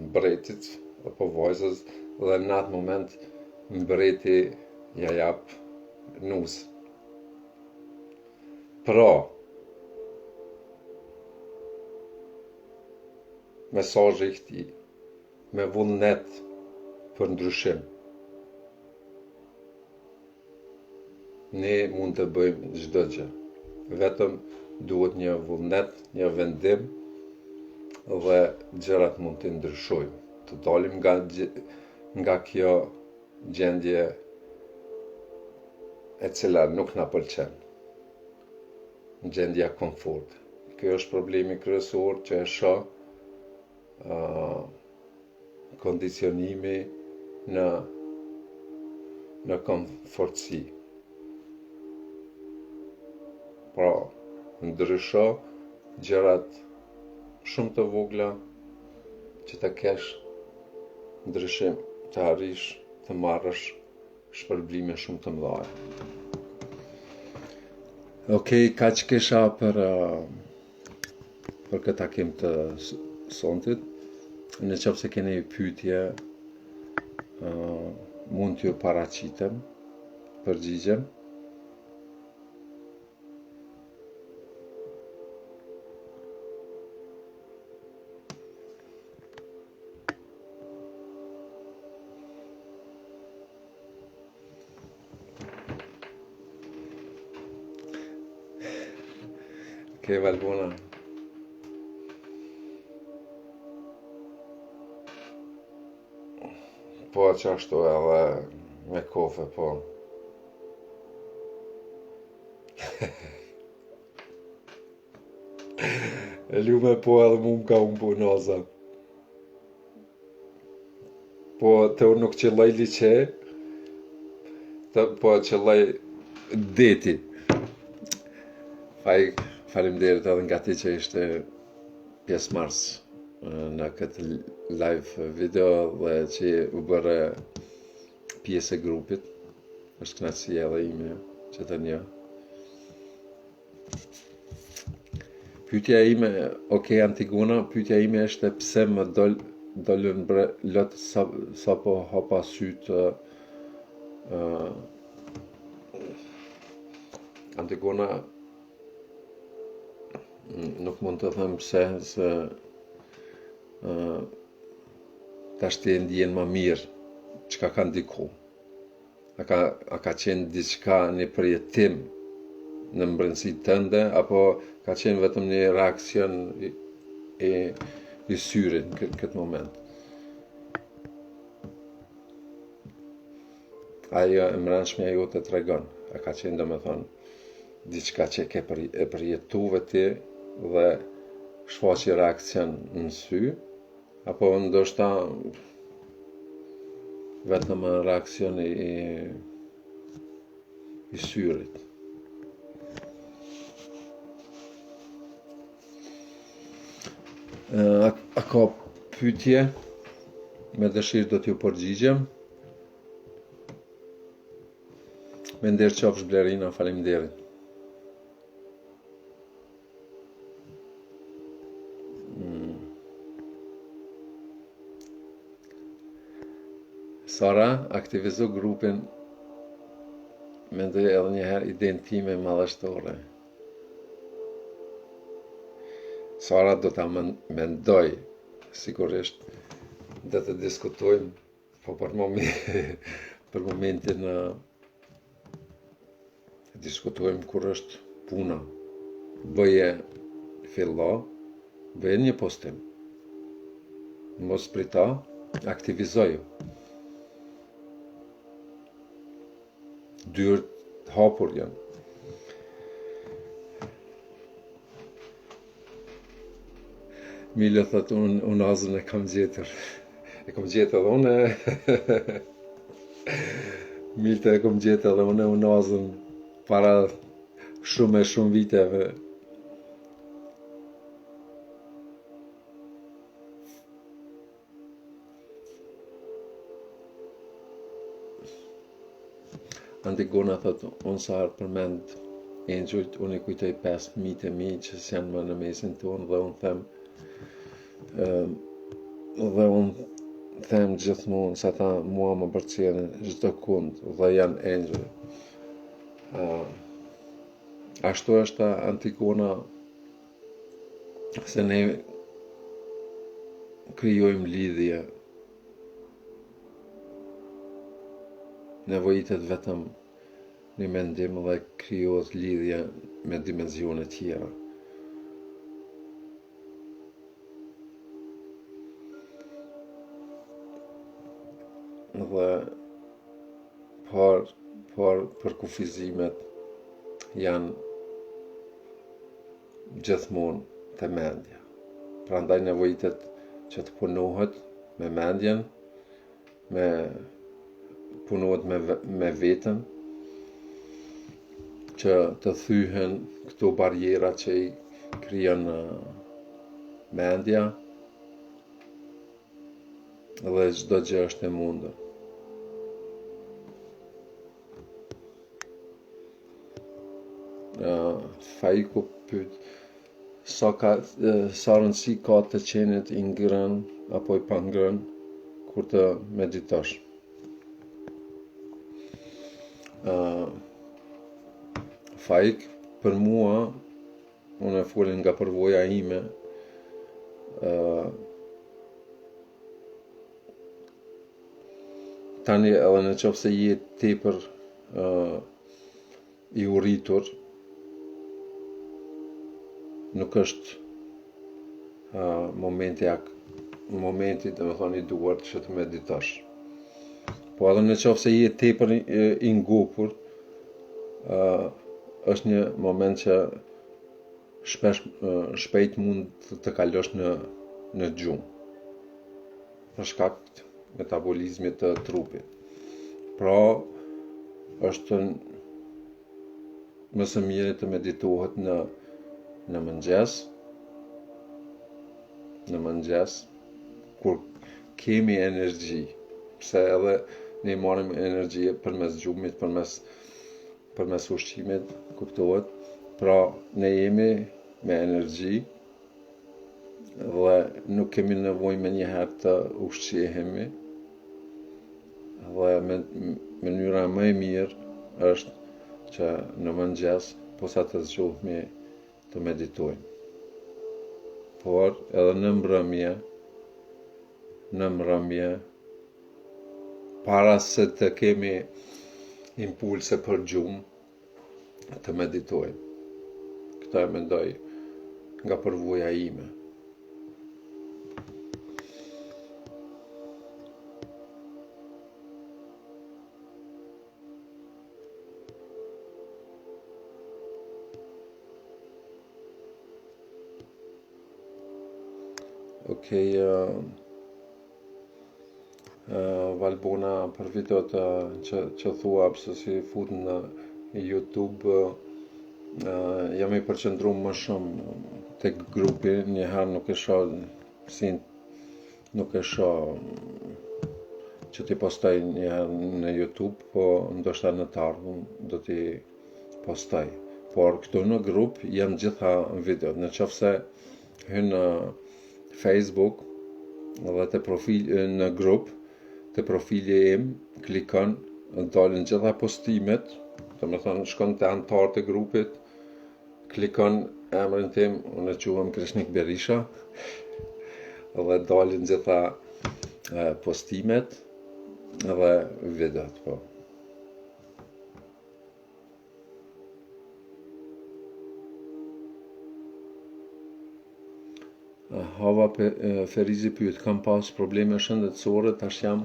mbretit apo vajzës dhe në atë moment mbreti ja jap nusë. Pra, mesazhi i këtij me vullnet për ndryshim. Ne mund të bëjmë çdo gjë. Vetëm duhet një vullnet, një vendim dhe gjërat mund të ndryshojnë. Të dalim nga kjo gjendje e cila nuk na pëlqen. Gjendja komfort. Kjo është problemi kryesor që e shoh kondicionimi në komfortësi. Pra, ndrysho gjërat shumë të vogla që të kesh ndryshim, të arrish, të marrësh shpërblime shumë të mëdha. Okej, kaq kisha për këtë takim të sontit. Në qoftë se keni pyetje, mund t'ju paraqitem, përgjigjem. Okej, Valbona. Po qashtu edhe me kofe, po. E lume po edhe mu m'ka unë po naza. Po të unë nuk qëllaj liqe, po qëllaj deti. Faleminderit edhe nga ti që ishte pjesëmarrës në këtë live video dhe që u bërë pjesë e grupit. Është kënaqësi edhe ime që të një. Pyetja ime, okay Antigona, pyetja ime është pse më dolën lot sapo hapa sytë Antigona. Nuk mund të them pse, se tash ti e ndjen më mirë çka ka ndiku. A ka qenë diçka, një përjetim në mbrëmsi tënde, apo ka qenë vetëm një reakcion i syrit në këtë moment? Ajo e mbrëmshmja ju të tregon, a ka qenë domethënë diçka që e përjetuve ti dhe shfaqi reakcion në sy, apo ndoshta vetëm reakcion i syrit. A ka pyetje? Me dëshirë do t'ju përgjigjem. Me nderë qofsh Blerina, faleminderit. Sara, aktivizo grupin, mendoj edhe njëherë idenë time madhështore. Sara do ta mendoj, sigurisht, dhe të diskutojmë, po për momentin diskutojmë kur është puna. Bëje një postim. Mos prita, aktivizoju. Dyert hapur janë. Mila thëtë, unë azën e kam gjetër. E kam gjetër edhe une. Milte e kam gjetër edhe une unë azën para shumë viteve. Antigona thot, unë sa herë përmend engjujt, unë I kujtoj 5 fëmijët e mi që janë më në mesin tonë dhe unë them gjithmonë se ata mua më përcjellin çdo kund dhe janë engjëj. Ashtu është Antigona se ne krijojmë lidhje. Nevojitet vetëm një mendim dhe krijohet lidhje me dimensione tjera. Dhe për kufizimet janë gjithmonë të mendja. Prandaj nevojitet që të punohet me mendjen, punohet me veten, që të thyhen këto barjera që I krijon mendja dhe çdo gjë është e mundur. Faiku pyet sa rëndësi ka të qenit I ngrënë apo I pangrënë kur të meditosh. Faik për mua, unë e folin nga përvoja ime, tani edhe në qoftë se je tepër I uritur, nuk është momenti domethënë I duhur që të meditosh. Po edhe në qoftë se je tepër I ngopur, është një moment që shpejt mund të kalosh në gjumë për shkak të metabolizmit të trupit. Pra, është më së miri të meditohet në mëngjes, kur kemi energji, pse edhe ne marrim energji përmes gjumit, përmes ushqimit, kuptohet. Pra, ne jemi me energji dhe nuk kemi nevojë me njëherë të ushqehemi, dhe mënyra më e mirë është që në mëngjes posa të zgjohemi të meditojmë. Por edhe në mbrëmje, para se të kemi impulse për gjumë, të meditojmë. Këta e mendoj nga përvoja ime. Okej, Valbona, për videot që thua pse si fut në YouTube, jam I përqendruar më shumë tek grupi, njëherë nuk e shoh që ti postoj njëherë në YouTube, po ndoshta në të ardhmen do t'i postoj. Por këtu në grup janë gjitha videot. Në qofse hyn në Facebook dhe në grup të profili im, klikon, dalin gjitha postimet, domethënë shkon te anëtarët e grupit, klikon emrin tim, unë e quhem Krishnik Berisha, dhe dalin gjitha postimet dhe videot, po. Hava Ferizi pyet, kam pas probleme shëndetësore, tash jam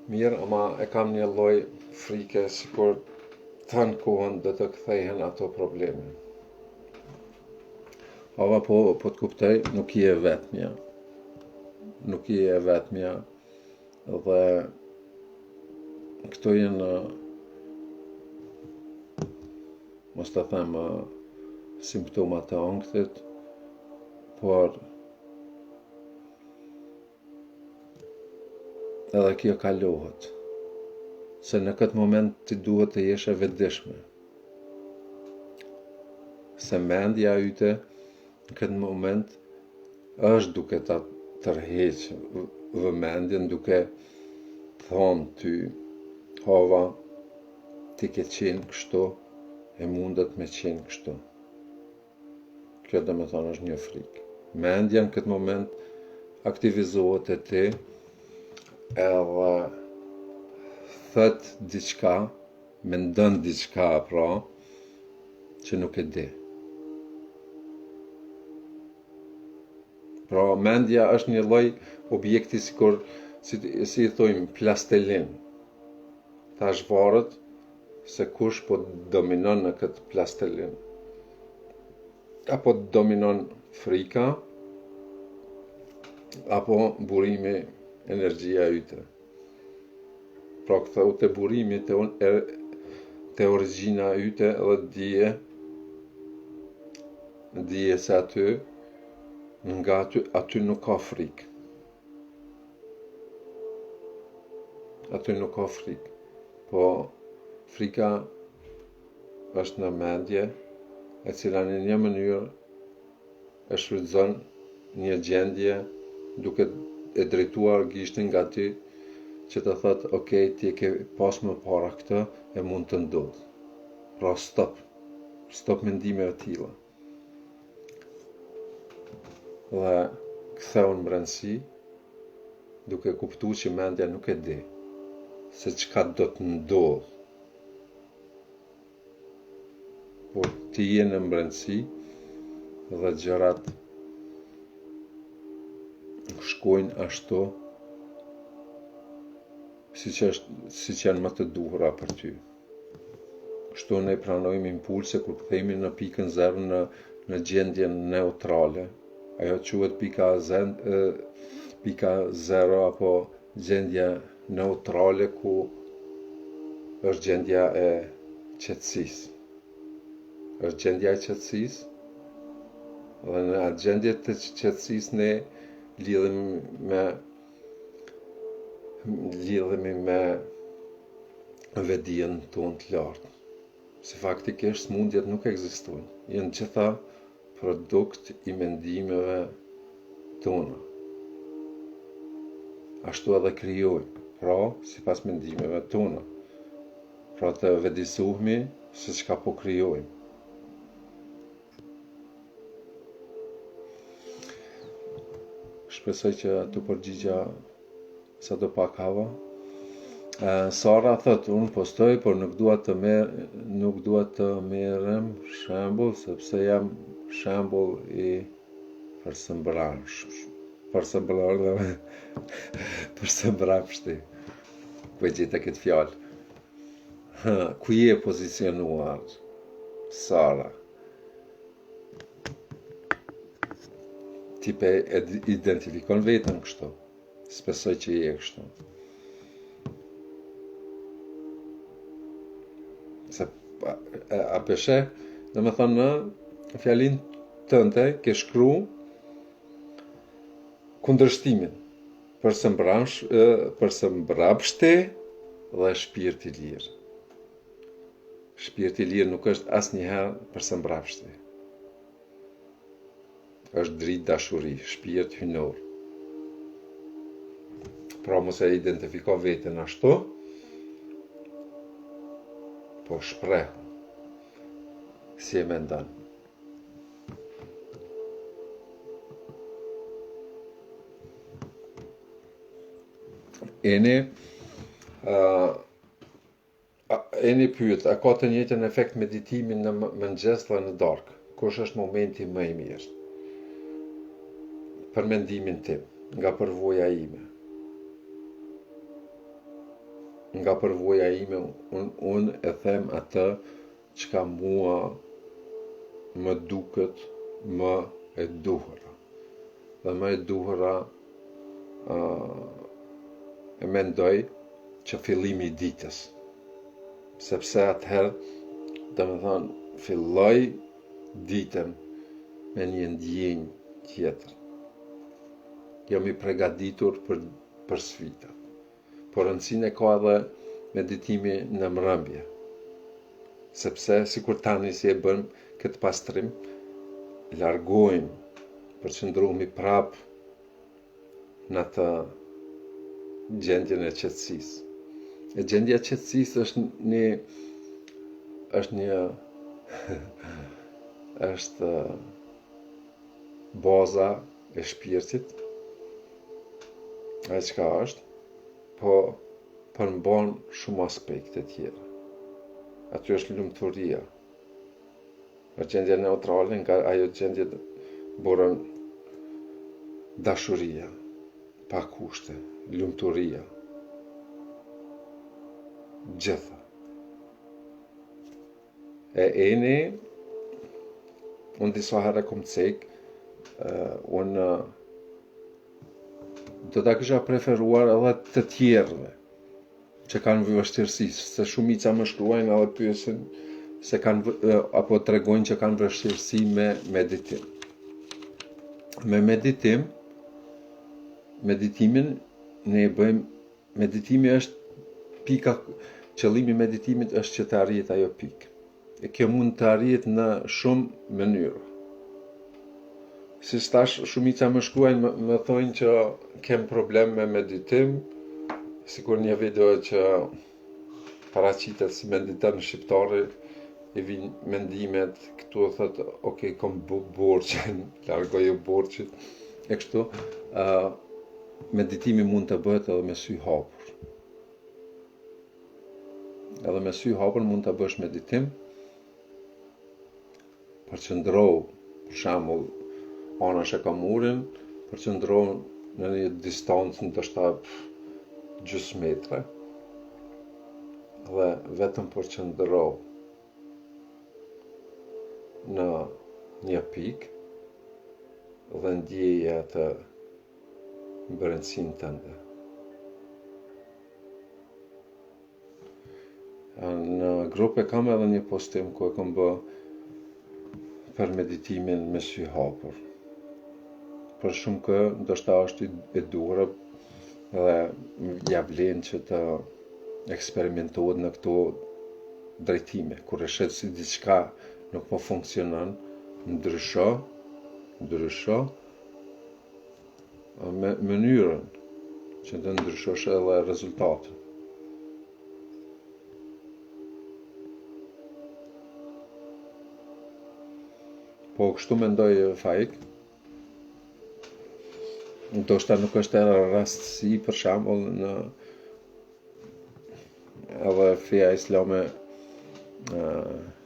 mirë, ama e kam një lloj frike sikur të në kohën dhe të kthehen ato probleme. Hava po të kuptoj, nuk je vetmja. Nuk je vetmja dhe këto janë, mos të them, simptomat të ankthit, por edhe kjo kalohet. se në këtë moment ti duhet të jesh e vetëdijshme. Se mendja yte në këtë moment është duke ta tërheq vëmendjen, duke thonë ty, hova, ti ke qenë kështu, e mundet me qenë kështu. Kjo dhe me thonë është një frikë. Mendja në këtë moment aktivizohet e ti, edhe thët diçka, mendon diçka pra, që nuk e di. Pra, mendja është një lloj objekti si i thojmë, plastelin. Tash varet se kush po dominon në këtë plastelin. Apo dominon frika, apo burimi, energjia yte. Pra këtheu të burimi, të origjina yte edhe dije se aty nuk ka frikë. Aty nuk ka frikë. Po frika është në mendje, e cila në një mënyrë e shfrytëzon një gjendje duke e drejtuar gishtin nga ty që të thotë, ok, ti e ke pas më para këtë e mund të ndodhë. Pra stop mendimeve tilla. Dhe ktheu në brendësi, duke kuptuar që mendja nuk e di se çka do të ndodhë. Por ti je në brendësi dhe gjërat shkojnë ashtu siç janë më të duhura për ty. Kështu ne pranojmë impulse kur kthehemi në pikën 0 në gjendjen neutrale. Ajo quhet pika 0 apo gjendja neutrale ku është gjendja e qetësisë. Është gjendja e qetësisë dhe në atë gjendje të qetësisë ne lidhemi me vetdijen tonë të lartë. Se faktikisht smundjet nuk ekzistojnë. Janë gjitha produkt i mendimeve tona. Ashtu edhe krijojmë, pra, sipas mendimeve tona. Pra të vetëdijsuhemi se çka po krijojmë. Shpresoj që të përgjigja sa do pak hava. Sara thot, unë postoj, por nuk dua të merrem shembull, sepse jam shembull i përsëmbrapshti. Ku e gjeta këtë fjalë? Ku je pozicionuar, Sara? Ti pe identifikon vetën kështu. S'besoj që je kështu. Se a peshe, dhe me thonë në fjalin tënde ke shkru kundërshtimin përsëmbrapshti dhe shpirti lirë. Shpirti lirë nuk është asnjëherë përsëmbrapshti. Është dritë dashuri, shpirt hynor. Pra mos e identifiko veten ashtu, po shpreh si e mendon. Eni pyet, a ka të njëjtën efekt meditimin në mëngjes dhe në darkë? Kush është momenti më i mirë? Për mendimin tim, nga përvoja ime. Nga përvoja ime, unë e them atë çka mua më duket më e duhura. Dhe më e duhura e mendoj që fillimi i ditës. Sepse atëherë, dhe me thonë, filloj ditën me një ndjenjë tjetër. Jam i përgatitur për sfida. Por rëndësinë e ka edhe meditimi në mbrëmje. Sepse sikur tani si e bën këtë pastrim, largojmë, përqendrohemi prap në atë gjendjen e qetësisë. E gjendja e qetësisë është një është baza e shpirtit, ai çka është, po përmban shumë aspekte tjera. Aty është lumturia. Është gjendja neutrale nga ajo gjendje borën dashuria, pa kushte, lumturia, gjitha. Eni, unë disa herë kom cek, unë do ta kisha preferuar edhe të tjerëve që kanë vështirësi, se shumica më shkruajnë edhe pyesin se apo tregojnë që kanë vështirësi me meditim. Me meditimin ne e bëjmë, meditimi është pika, qëllimi i meditimit është që të arrihet ajo pikë. E kjo mund të arrihet në shumë mënyra. Si stash, shumica më shkruajnë më thonë që kem problem me meditim, sikur një video që paraqitet si mediton shqiptari, i vinë mendimet, këtu thotë, ok, kom borxhin, largoju borxhit, e kështu, meditimi mund të bëhet edhe me sy hapur. Edhe me sy hapur mund të bësh meditim, përqendrohu, për shembull, anash e kamurin, përqendrohu në një distancë ndoshta gjys metre, dhe vetëm përqendrohu në një pikë dhe ndjeje atë brendësinë tënde. Në grup e kam edhe një postim ku e kam bë për meditimin me sy hapur. Për shumë kë, ndoshta është e durë dhe ja vlen që të eksperimentohet në këto drejtime. Kur e shet si diçka nuk po funksionon, ndrysho me mënyrën që të ndryshosh edhe rezultatin. Po kështu mendoj Faik. Ndoshta nuk është edhe rastësi, për shembull, në edhe feja islame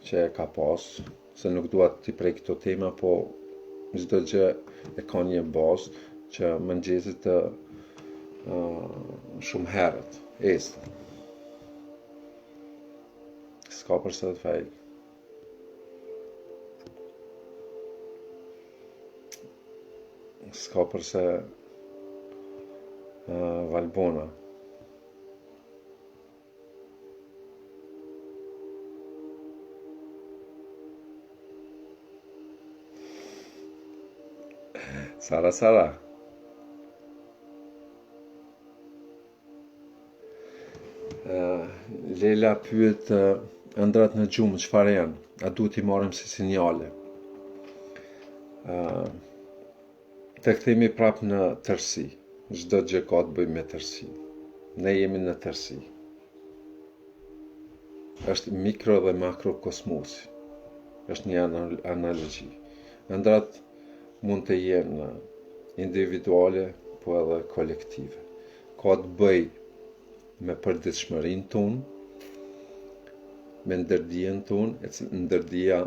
që e ka pas, se nuk dua t'i prej këto tema, po çdo gjë e ka një bazë që mëngjesit të shumë herët, esta. S'ka përse të Faik. S'ka përse Valbona. Sara. Lela pyet ëndrat në gjumë, çfarë janë? A duhet i marrim si sinjale? Të kthehemi prap në tërësi. Çdo gjë ka të bëjë me tërësi. Ne jemi në tërësi. Është mikro dhe makro kosmosi. Është një analogji. Ëndrat mund të jenë individuale, po edhe kolektive. Ka të bëjë me përditshmërinë tonë, me ndërdijen tonë, ndërdija,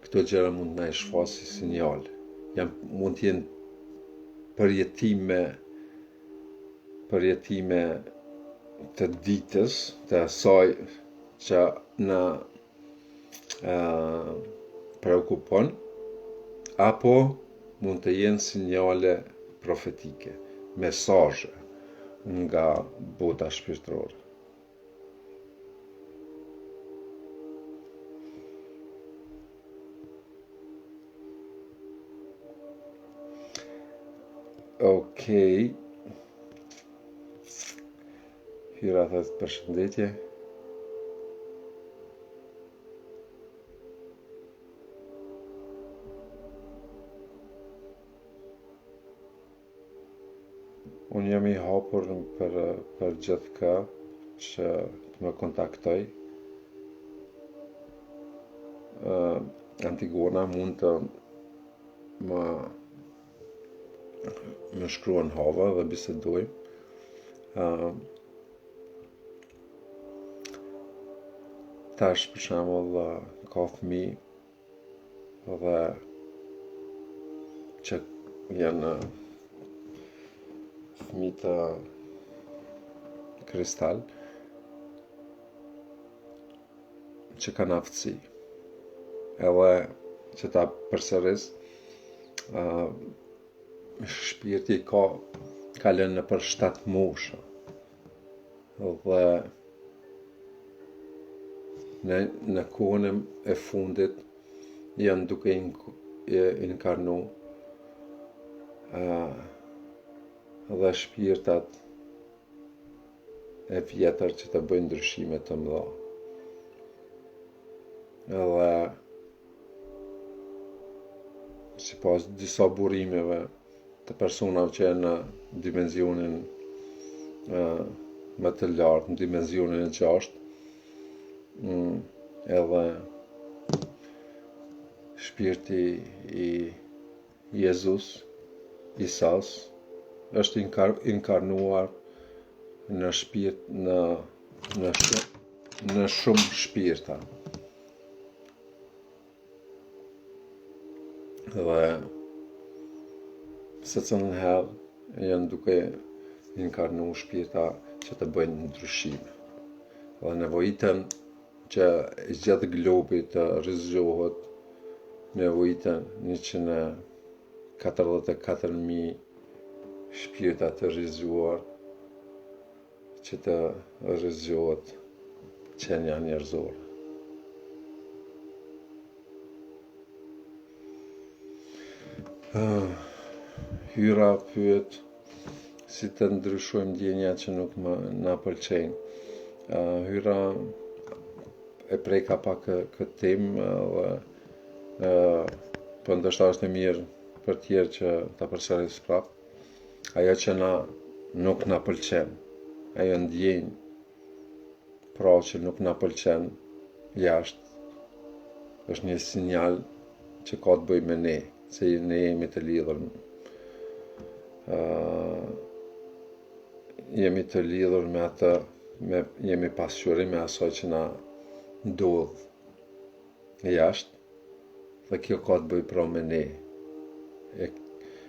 këto gjëra mund na i shfaqë si sinjale. Mund të jenë përjetime të ditës, të asaj që na preokupon, apo mund të jenë sinjale profetike, mesazhe nga bota shpirtërore. Okej. Hyra thot përshëndetje. Unë jam I hapur për gjithë kë që të më kontaktoj. Antigona mund të më shkruan hava dhe bisedojmë. Tash për shembull ka fëmijë dhe që janë fëmijë të kristal që kanë aftësi. Edhe që ta përsëris, shpirti ka lënë në për 7 moshë. Dhe në kohën e fundit janë duke inkarnu dhe shpirtat e vjetër që të bëjnë ndryshime të mëdha. Edhe sipas disa burimeve të personave që janë në dimenzionin më të lartë, në dimenzionin e 6, edhe shpirti I Jezus, Isas, është inkarnuar në shpirt në shumë shpirta. Dhe secilën herë janë duke inkarnu shpirta që të bëjnë ndryshime. Dhe nevojiten që gjithë globi të rizgjohet, nevojiten 144.000 shpirta të rizgjuar që të rizgjohet qenja njerëzore. Hyra pyet si të ndryshojmë ndjenja që nuk na pëlqejnë. Hyra e preka pak këtë temë dhe po ndoshta është e mirë për tjerë që ta përsëris prap. Ajo që nuk na pëlqen, ajo ndjenjë pra që nuk na pëlqen jashtë, është një sinjal që ka të bëjë me ne, se ne jemi të lidhur. Jemi të lidhur me atë, jemi pasqyrim me asaj që na ndodh jashtë, dhe kjo ka të bëjë pra me ne.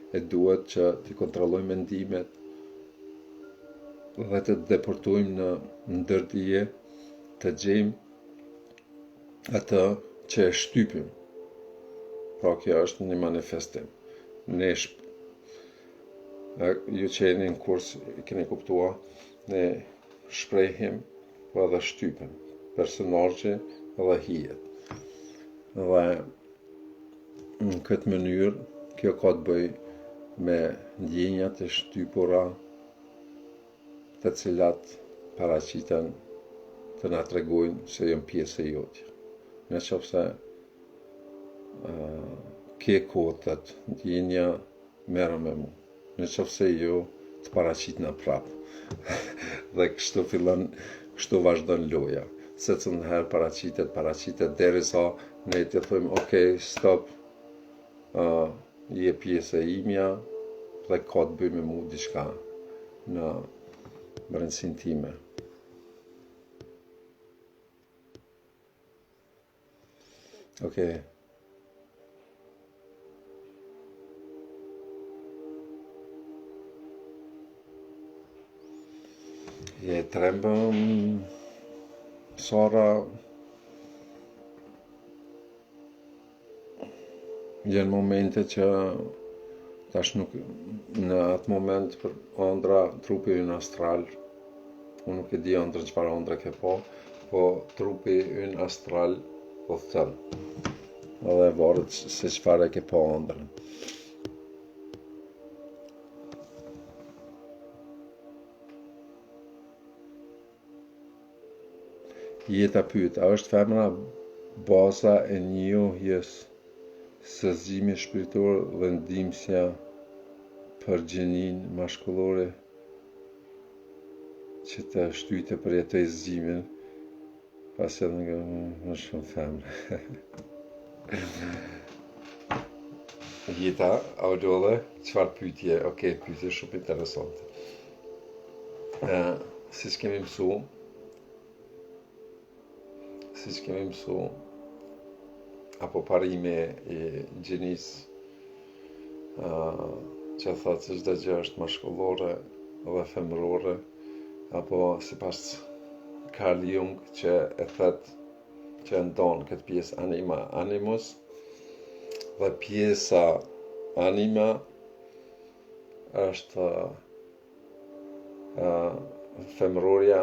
E duhet që t'i kontrollojmë mendimet dhe të deportojmë në ndërdije, të gjejmë atë që e shtypim. Pra kjo është një manifestim. Ne ju që jeni në kurs I keni kuptuar, ne shprehim po edhe shtypim personazhe dhe hijet. Dhe në këtë mënyrë kjo ka të bëjë me ndjenjat e shtypura të cilat paraqiten të na tregojnë se janë pjesë e jote. Nëse ke kohët ndjenja merrem me mua. Nëse jo të paraqitna prapë. Dhe kështu vazhdon loja. Secilën herë paraqitet derisa ne të thojmë ok, stop. Je pjesë e imja dhe ka të bëjë me mua diçka në brendësinë time. Okay. Je trembëm, Sara, janë momente që tash nuk, në atë moment për ëndra trupi ynë astral, unë nuk e di ëndra çfarë ëndra ke po trupi ynë astral po thënë, edhe varet se çfarë ke po ëndrën. Jeta pyet, a është femra baza e njohjes së zgjimit shpirtëror dhe ndihmësja për gjinin mashkullore që të shtyte përjetoj zgjimin, pasi edhe nga më shumë femre. Jeta, Aurore, çfarë pyetje? Okej, pyetje shumë interesante. Siç kemi mësu, apo parime e gjenis që thotë se çdo gjë është mashkullore dhe femërore, apo sipas Carl Jung që e thot që ndon këtë pjesë anima animus, dhe pjesa anima është femëroria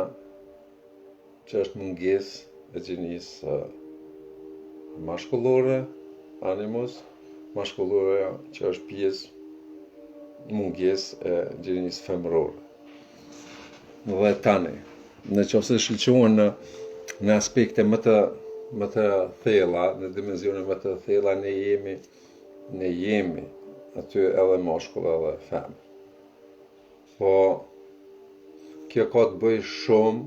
që është mungesë e gjenisë mashkullore, animus, mashkullore që është pjesë mungesë e gjenisë femërore. Dhe tani, në qoftë se shqyrtohen në aspekte më të thella, në dimensione më të thella, ne jemi aty edhe mashkull edhe femë. Po kjo ka të bëj shumë,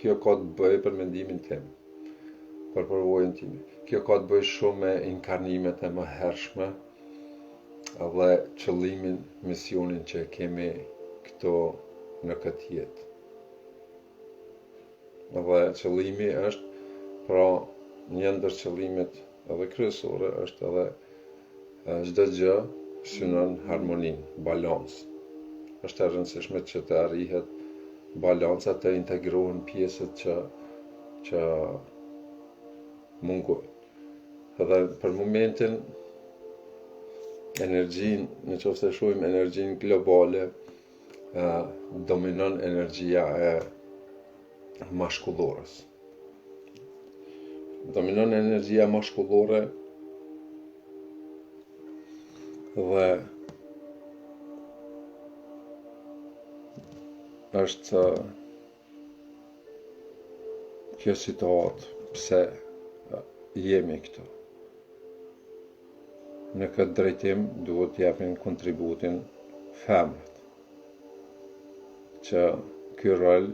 kjo ka të bëj për mendimin tim, për përvojën time. Kjo ka të bëj shumë me inkarnimet e mëhershme dhe qëllimin, misionin që kemi këto në këtë jetë. Dhe qëllimi është, pra një ndër qëllimet edhe kryesore është edhe çdo gjë synon harmoninë, balancë. Është e rëndësishme që të arrihet balanca, të integrohen pjesët që mungojnë. Edhe për momentin energjin, në qoftë se shohim energjin globale, dominon energjia e mashkullorës. Dominon energjia mashkullore dhe është kjo situatë pse jemi këtu. Në këtë drejtim duhet t'japin kontributin femrat, që ky rol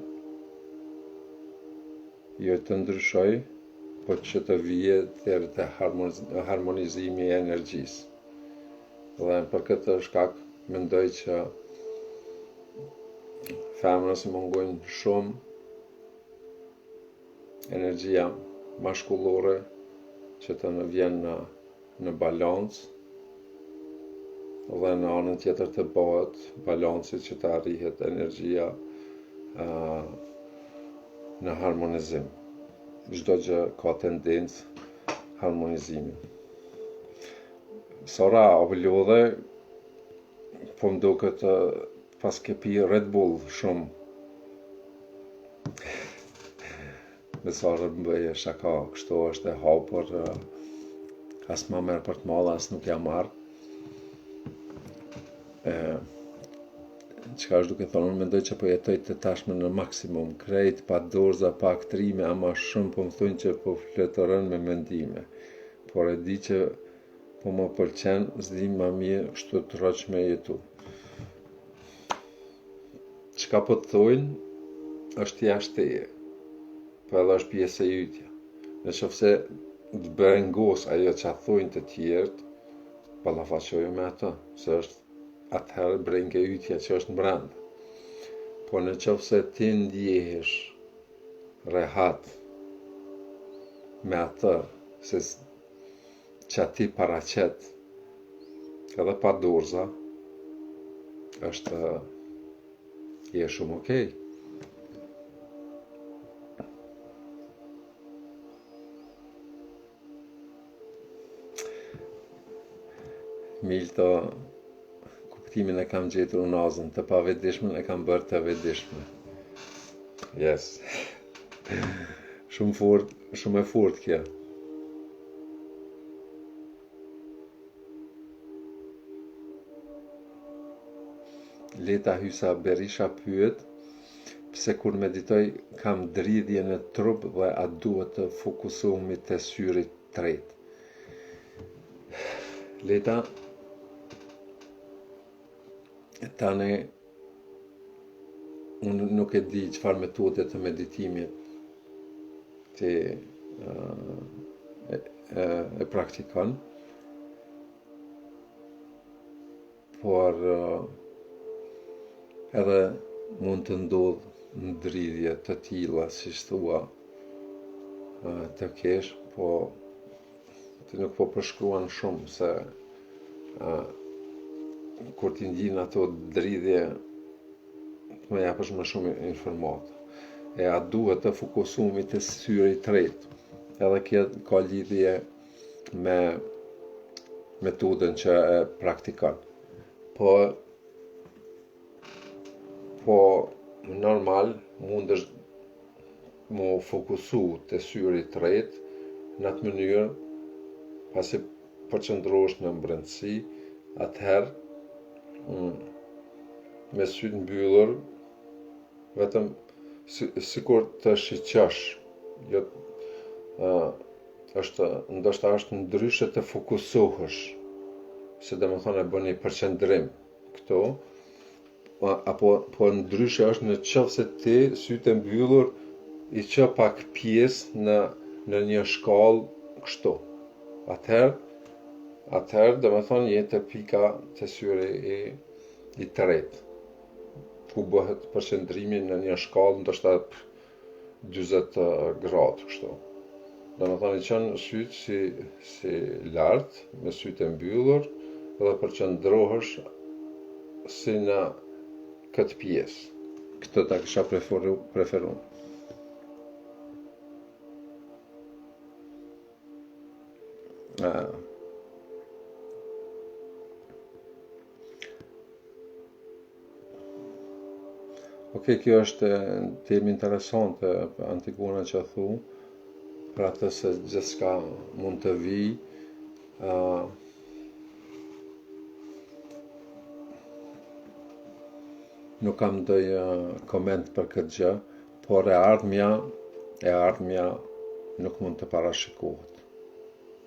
jo të ndryshoj, po që të vije deri te harmonizimi i energjisë. Dhe për këtë shkak mendoj që femrës mungojnë shumë energjia mashkullore që të në vjen në balancë, dhe në anën tjetër të bëhet balanci që të arrihet energjia në harmonizim. Çdo gjë ka tendencë harmonizimi. Sora avëllodhe, po më duket pas ke pi Red Bull shumë. Me sarë më bëje shaka, kështu është e hapur, as ma merë për të madhe, as nuk jam marrë. Çka është duke thonë, unë mendoj që po jetoj të tashme në maksimum, krejt, pa dorza, pa aktrime, ama shumë po më thunë që po fletërën me mendime. Por e di që po më pëlqen, s'di ma mirë kështu të rroq me jetu. Çka po të thojnë, është jashtë teje, po edhe është pjesë e ytja. Në qofse të brengos ajo që thojnë të tjerët, ballafaqoju me ato, se është atëherë brenge ytja që është mbranda. Po në qofse ti ndjehesh rehat me atë, se që ati paraqet, edhe pa dorza, është je shumë okej. Milto, kuptimin e kam gjetur unazën, të pavetdijshmen e kam bërë të vetdijshme. Yes. Shumë e fort kjo. Leta Hysa Berisha pyet, pse se kur meditoj kam dridhje në trup dhe a duhet të fokusohemi te syri tret. Leta tani unë nuk e di çfarë metode të meditimit ti e praktikon, por edhe mund të ndodh ndridhje të tilla, si thua, të kesh, po ti nuk po përshkruan shumë se kur ti ndjen ato dridhje të më japësh më shumë informata. E a duhet të fokusohemi te syri i tretë, edhe kjo ka lidhje me metodën që e praktikon. Po normal mundesh mu fokusu te syri i tretë në atë mënyrë, pasi përqëndrohesh në brendësi, atëherë me sytë mbyllur, vetëm sikur të shiqosh, jo ndoshta është ndryshe të fokusohesh, se domethënë e bën një përqendrim këtu, apo po ndryshe është në qoftë se ti sytë e mbyllur i çë pak pjesë në një shkallë kështu. Atëherë domethënë je te pika te syri i tretë, ku bëhet përqendrimi në një shkallë ndoshta 40 gradë kështu. Domethënë i çon sytë si lart, me sytë e mbyllur, dhe përqendrohesh si në këtë pjesë. Këtë ta kisha preferu. Okej, kjo është temë interesante, Antigona që thu, për atë se gjithçka mund të vijë, nuk kam ndonjë koment për këtë gjë, por e ardhmja nuk mund të parashikohet,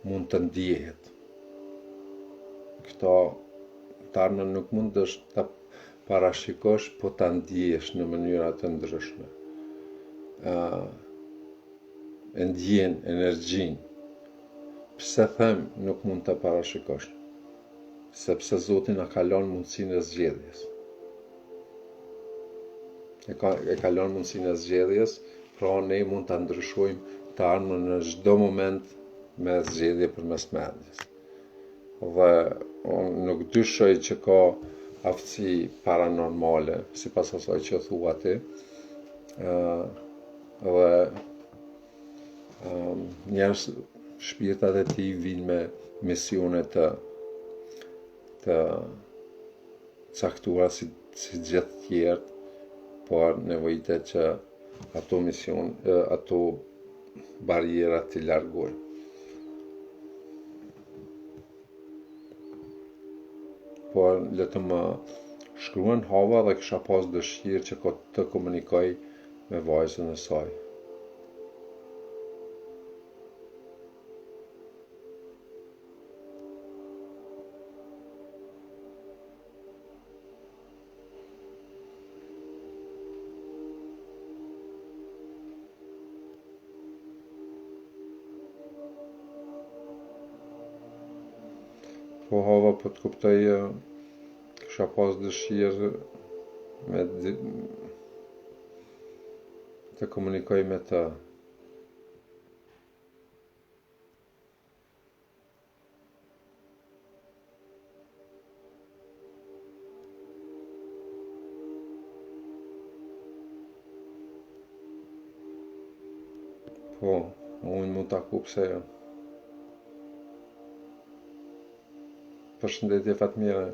mund të ndihet. Këto të ardhmen nuk mund të parashikosh, po ta ndjesh në mënyra të ndryshme. E ndjen energjinë. Pse them nuk mund të parashikosh? Sepse Zoti na ka lënë mundësinë e zgjedhjes. E ka lënë mundësinë e zgjedhjes, pra ne mund ta ndryshojmë të ardhmen në çdo moment me zgjedhje përmes mendjes. Dhe unë nuk dyshoj që ka aftësi paranormale, sipas asaj që thua ti, dhe njerëz, shpirtat e tij vijnë me misione të caktuara si gjithë tjerët, por nevojitet që ato barierat t'i largojnë. Por le të më shkruen Hava dhe kisha pas dëshirë që të komunikoj me vajzën e saj. Po Hava, po të kuptoj, kisha pas dëshirë të komunikoj me të. Po, unë mund taku pse jo. Përshëndetje Fatmire.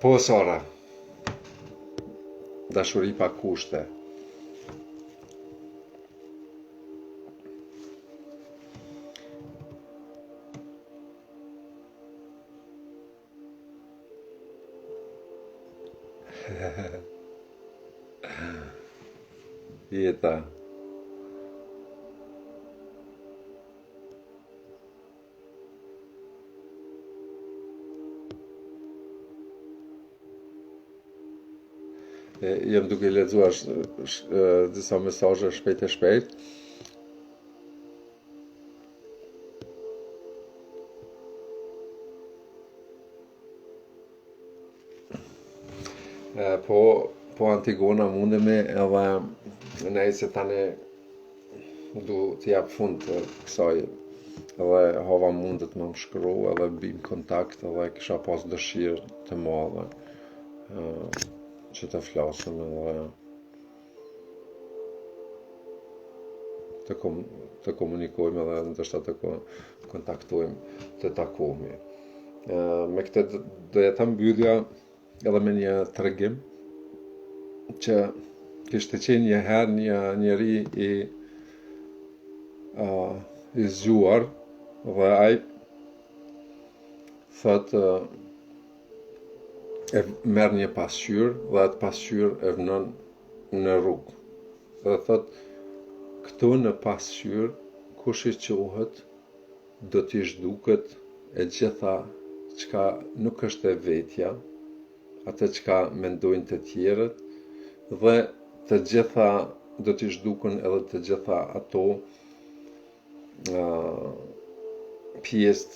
Po Sara, dashuri pa kushte. Jeta. Jam duke lexuar disa mesazhe shpejt e shpejt. Po Antigona mundemi edhe nej se tani du t'i jap fund të kësaj edhe hava mundet me më shkru edhe bim kontakt edhe kisha pas dëshirë të madhe që të flasëm edhe të komunikojmë edhe ndoshta të kontaktojmë, të takohemi. Me këtë do jeta mbyllja edhe me një tregim që kishte qenë një herë një njeri i zgjuar dhe ai thot e merr një pasqyrë dhe atë pasqyrë e vënon në rrugë. Dhe thot këtu në pasqyrë kush i qohet do t'i zhduket e gjitha çka nuk është e vetja, atë çka mendojnë të tjerët, dhe të gjitha do t'i zhduken edhe të gjitha ato pjesë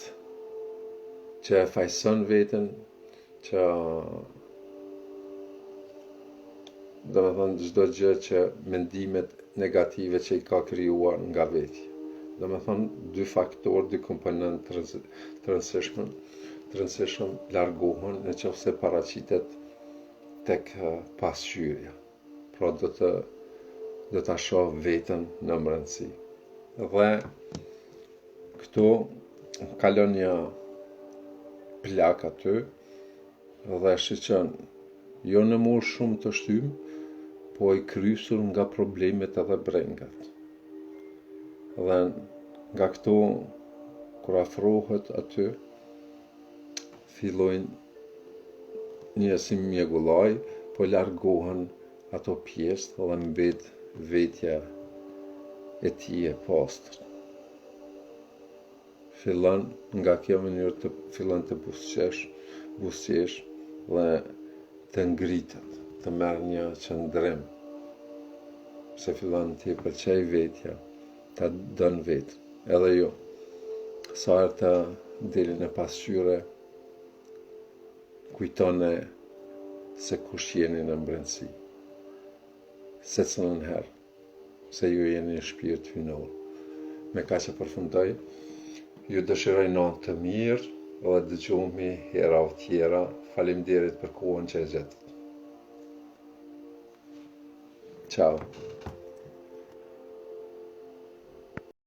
që e fajson veten, që do me thënë çdo gjë që mendimet negative që i ka krijuar nga vetja. Do me thënë dy faktorë, dy komponentë të rëndësishëm largohen në qoftë se paraqitet tek pasqyrja. Pra do ta shoh veten në mbrëmsi. Dhe këtu kalon një plak aty dhe shiqen jo në morë shumë të shtym, po i krysur nga problemet edhe brengat. Dhe nga këtu, kur afrohet aty, fillojnë një si mjegullaj, po largohen ato pjesë dhe mbet vetja e tij e pastër. Fillon nga kjo mënyrë të fillon të buzëqesh dhe të ngritet, të merr një qëndrim, se fillon t'i pëlqej vetja, ta don vetë, edhe jo. Sa herë të deli në pasqyre, kujtone se kush jeni në mbrëmsi. Secilën herë, se ju jeni një shpirt hynor. Me kaq që përfundoj, ju dëshiroj natë të mirë dhe dëgjohemi hera tjera. Faleminderit për kohën që e gjetët. Ciao.